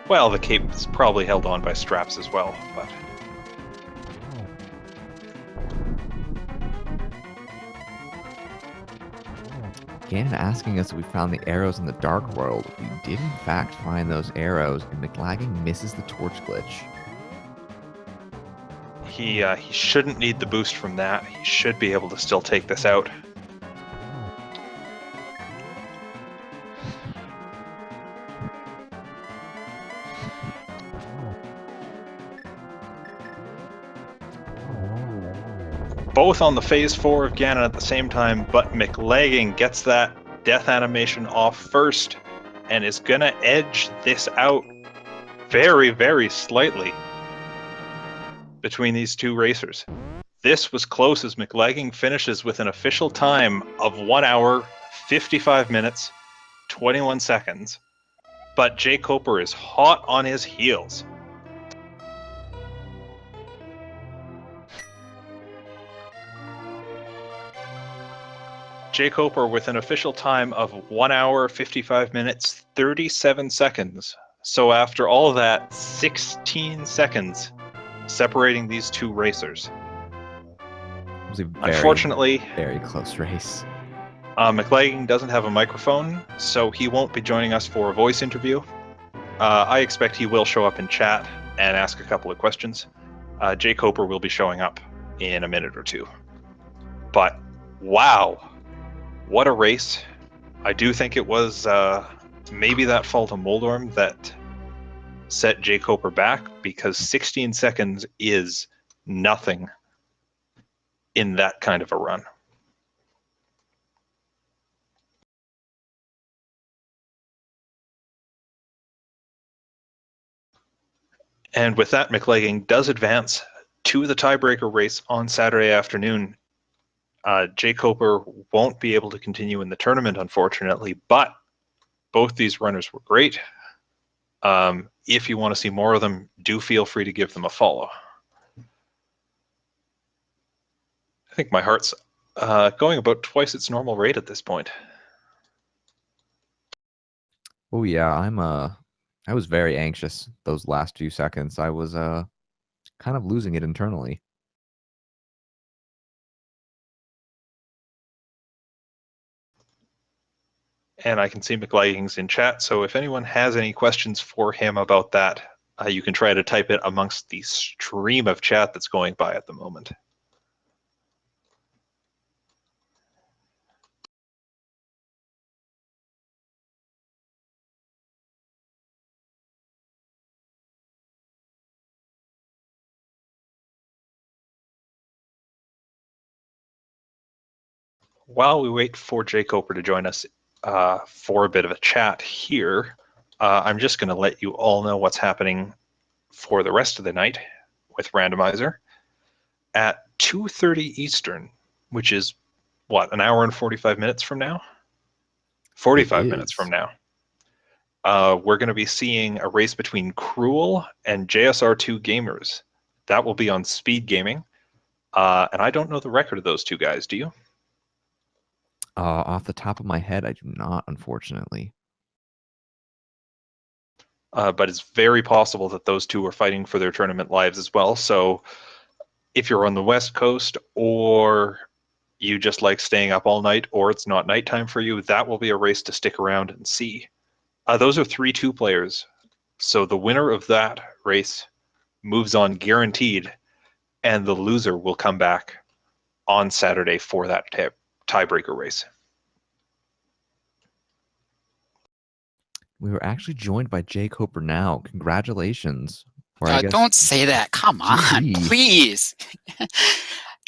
Well, the cape's probably held on by straps as well, but... Ganon asking us if we found the arrows in the Dark World. We did in fact find those arrows, and Mclagging misses the torch glitch. He shouldn't need the boost from that. He should be able to still take this out. Both on the phase 4 of Ganon at the same time, but Mclagging gets that death animation off first and is gonna edge this out very, very slightly between these two racers. This was close as Mclagging finishes with an official time of 1 hour, 55 minutes, 21 seconds, but jkoper is hot on his heels. jkoper with an official time of 1 hour, 55 minutes, 37 seconds. So after all of that, 16 seconds separating these two racers. It was a Unfortunately, very close race. Mclagging doesn't have a microphone, so he won't be joining us for a voice interview. I expect he will show up in chat and ask a couple of questions. jkoper will be showing up in a minute or two. But wow, what a race. I do think it was maybe that fault of Moldorm that set jkoper back, because 16 seconds is nothing in that kind of a run. And with that, Mclagging does advance to the tiebreaker race on Saturday afternoon. jkoper won't be able to continue in the tournament, unfortunately, but both these runners were great. If you want to see more of them, do feel free to give them a follow. I think my heart's going about twice its normal rate at this point. Oh yeah, I was very anxious those last few seconds. I was kind of losing it internally. And I can see Mclagging's in chat, so if anyone has any questions for him about that, you can try to type it amongst the stream of chat that's going by at the moment. While we wait for jkoper to join us for a bit of a chat here, I'm just going to let you all know what's happening for the rest of the night with Randomizer. At 2:30 Eastern, which is, what, an hour and 45 minutes from now? 45 minutes from now. We're going to be seeing a race between Cruel and JSR2 Gamers. That will be on Speed Gaming. And I don't know the record of those two guys, do you? Off the top of my head, I do not, unfortunately. But it's very possible that those two are fighting for their tournament lives as well. So if you're on the West Coast, or you just like staying up all night, or it's not nighttime for you, that will be a race to stick around and see. Those are 3-2 players. So the winner of that race moves on guaranteed, and the loser will come back on Saturday for that tiebreaker race. We were actually joined by jkoper now. Congratulations. Or I guess don't say that. Come on, GG. please.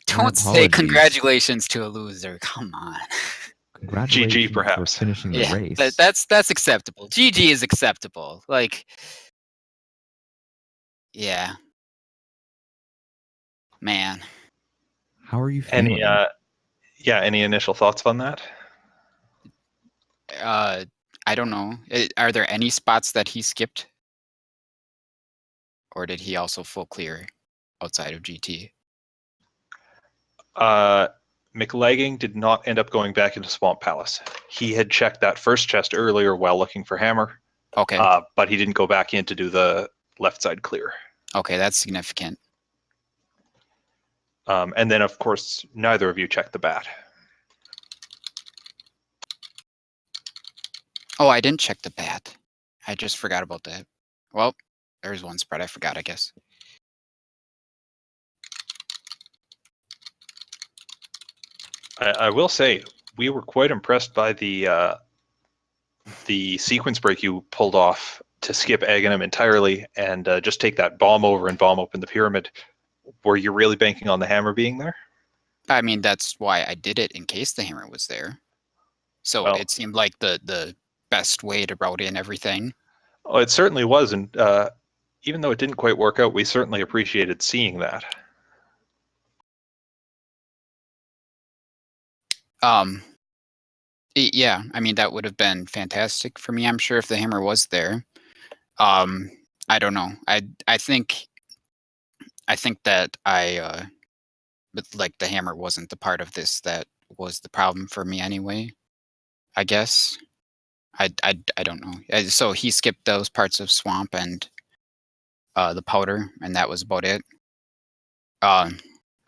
Don't say apologies. congratulations to a loser. Come on. Congratulations GG, perhaps. for finishing the Yeah, race. that's acceptable. GG is acceptable. Like, yeah, man. How are you feeling? Any initial thoughts on that? I don't know. Are there any spots that he skipped? Or did he also full clear outside of GT? Mclagging did not end up going back into Swamp Palace. He had checked that first chest earlier while looking for Hammer. Okay. But he didn't go back in to do the left side clear. Okay, that's significant. And then, of course, neither of you checked the bat. Oh, I didn't check the bat. I just forgot about that. Well, there's one spread I forgot, I guess. I will say, we were quite impressed by the sequence break you pulled off to skip Aghanim entirely and just take that bomb over and bomb open the pyramid. Were you really banking on the hammer being there? I mean, that's why I did it, in case the hammer was there. So Well, it seemed like the best way to route in everything. Oh, it certainly was, and even though it didn't quite work out, we certainly appreciated seeing that. Yeah, I mean, that would have been fantastic for me, I'm sure, if the hammer was there. I don't know. I think that like the hammer wasn't the part of this that was the problem for me anyway, I guess. I don't know. So he skipped those parts of Swamp and the powder, and that was about it. I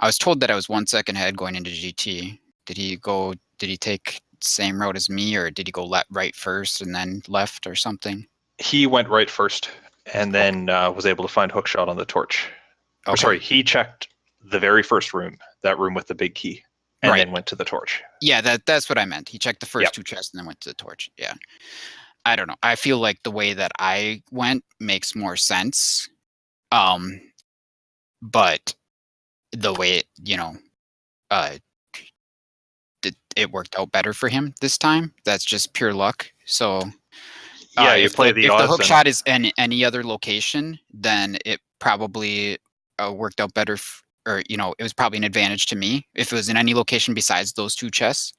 was told that I was 1 second ahead going into GT. Did he take the same route as me, or did he go right first and then left or something? He went right first, and then was able to find hookshot on the torch. Or, Okay. sorry, he checked the very first room, that room with the big key, and Right. then went to the torch. Yeah, that's what I meant. He checked the first Yep. two chests and then went to the torch. Yeah. I don't know. I feel like the way that I went makes more sense. But the way it, it worked out better for him this time. That's just pure luck. So Yeah, you play the odds. If the hook shot is in any other location, then it probably worked out better, or it was probably an advantage to me if it was in any location besides those two chests,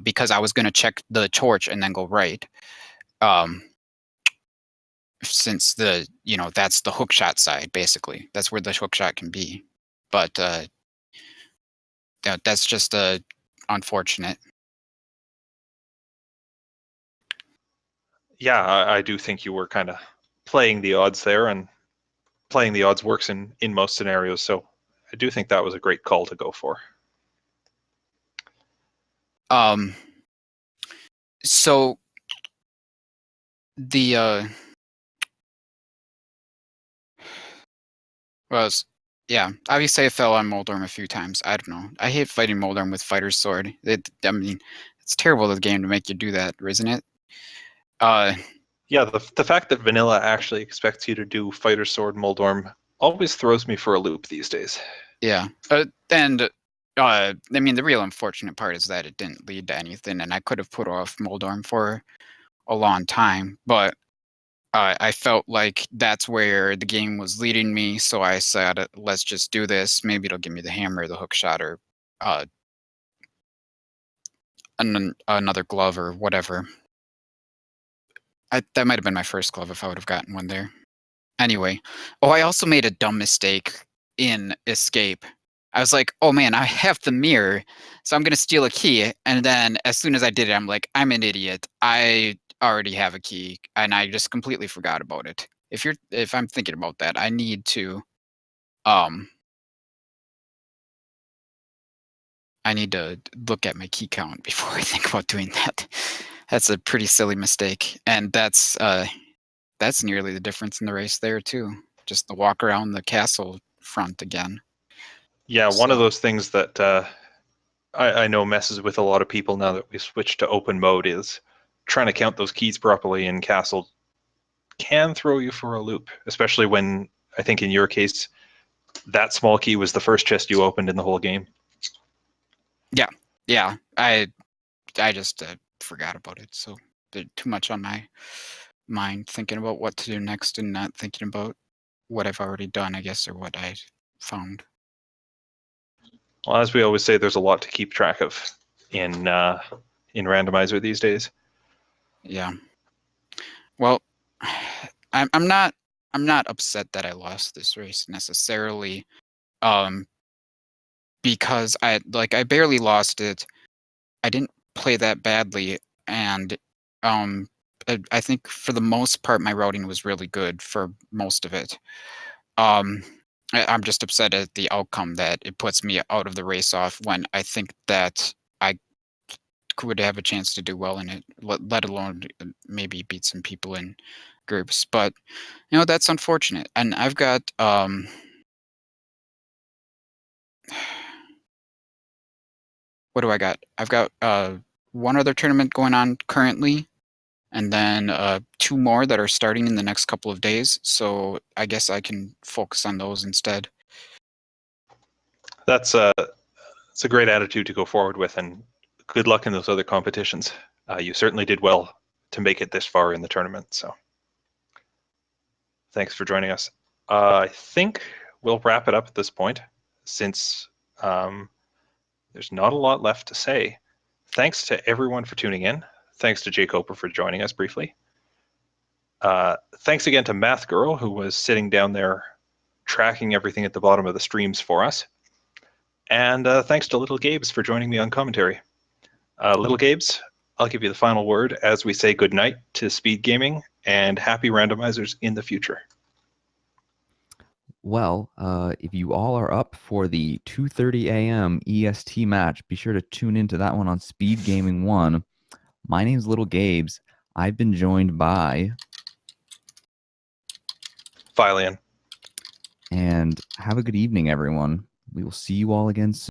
because I was going to check the torch and then go right. Since that's the hook shot side, basically, that's where the hook shot can be, but that's just unfortunate. Yeah, I do think you were kind of playing the odds there, and playing the odds works in most scenarios. So I do think that was a great call to go for. So the yeah, obviously I fell on Moldorm a few times. I don't know. I hate fighting Moldorm with Fighter's Sword. I mean, it's terrible of the game to make you do that, isn't it? Yeah, the fact that vanilla actually expects you to do Fighter's Sword Moldorm always throws me for a loop these days. Yeah, and I mean, the real unfortunate part is that it didn't lead to anything, and I could have put off Moldorm for a long time, but I felt like that's where the game was leading me, so I said, let's just do this. Maybe it'll give me the hammer, the hook shot, or another glove or whatever. That might have been my first glove if I would have gotten one there. Anyway, I also made a dumb mistake in Escape. I was like, oh man, I have the mirror, so I'm going to steal a key. And then as soon as I did it, I'm like, I'm an idiot. I already have a key, and I just completely forgot about it. If I'm thinking about that, I need to look at my key count before I think about doing that. That's a pretty silly mistake, and that's nearly the difference in the race there too. Just the walk around the castle front again. Yeah, one of those things that I know messes with a lot of people now that we switched to open mode is trying to count those keys properly in Castle can throw you for a loop, especially when, I think in your case, that small key was the first chest you opened in the whole game. Yeah. I just forgot about it, so too much on my mind thinking about what to do next and not thinking about what I've already done, I guess, or what I found. Well, as we always say, there's a lot to keep track of in Randomizer these days. Yeah. Well, I'm not upset that I lost this race necessarily, because I barely lost it. I didn't play that badly, and I think for the most part my routing was really good for most of it. I'm just upset at the outcome that it puts me out of the race off when I think that I could have a chance to do well in it, let alone maybe beat some people in groups. But that's unfortunate. And I've got what do I got? I've got one other tournament going on currently, and then 2 more that are starting in the next couple of days. So I guess I can focus on those instead. It's a great attitude to go forward with, and good luck in those other competitions. You certainly did well to make it this far in the tournament. So thanks for joining us. I think we'll wrap it up at this point, since there's not a lot left to say. Thanks to everyone for tuning in. Thanks to jkoper for joining us briefly. Thanks again to Math Girl, who was sitting down there tracking everything at the bottom of the streams for us. And thanks to Little Gabes for joining me on commentary. Little Gabes, I'll give you the final word as we say goodnight to speed gaming and happy randomizers in the future. Well, if you all are up for the 2:30 a.m. EST match, be sure to tune into that one on Speed Gaming 1. My name's Little Gabes. I've been joined by... Philian. And have a good evening, everyone. We will see you all again soon.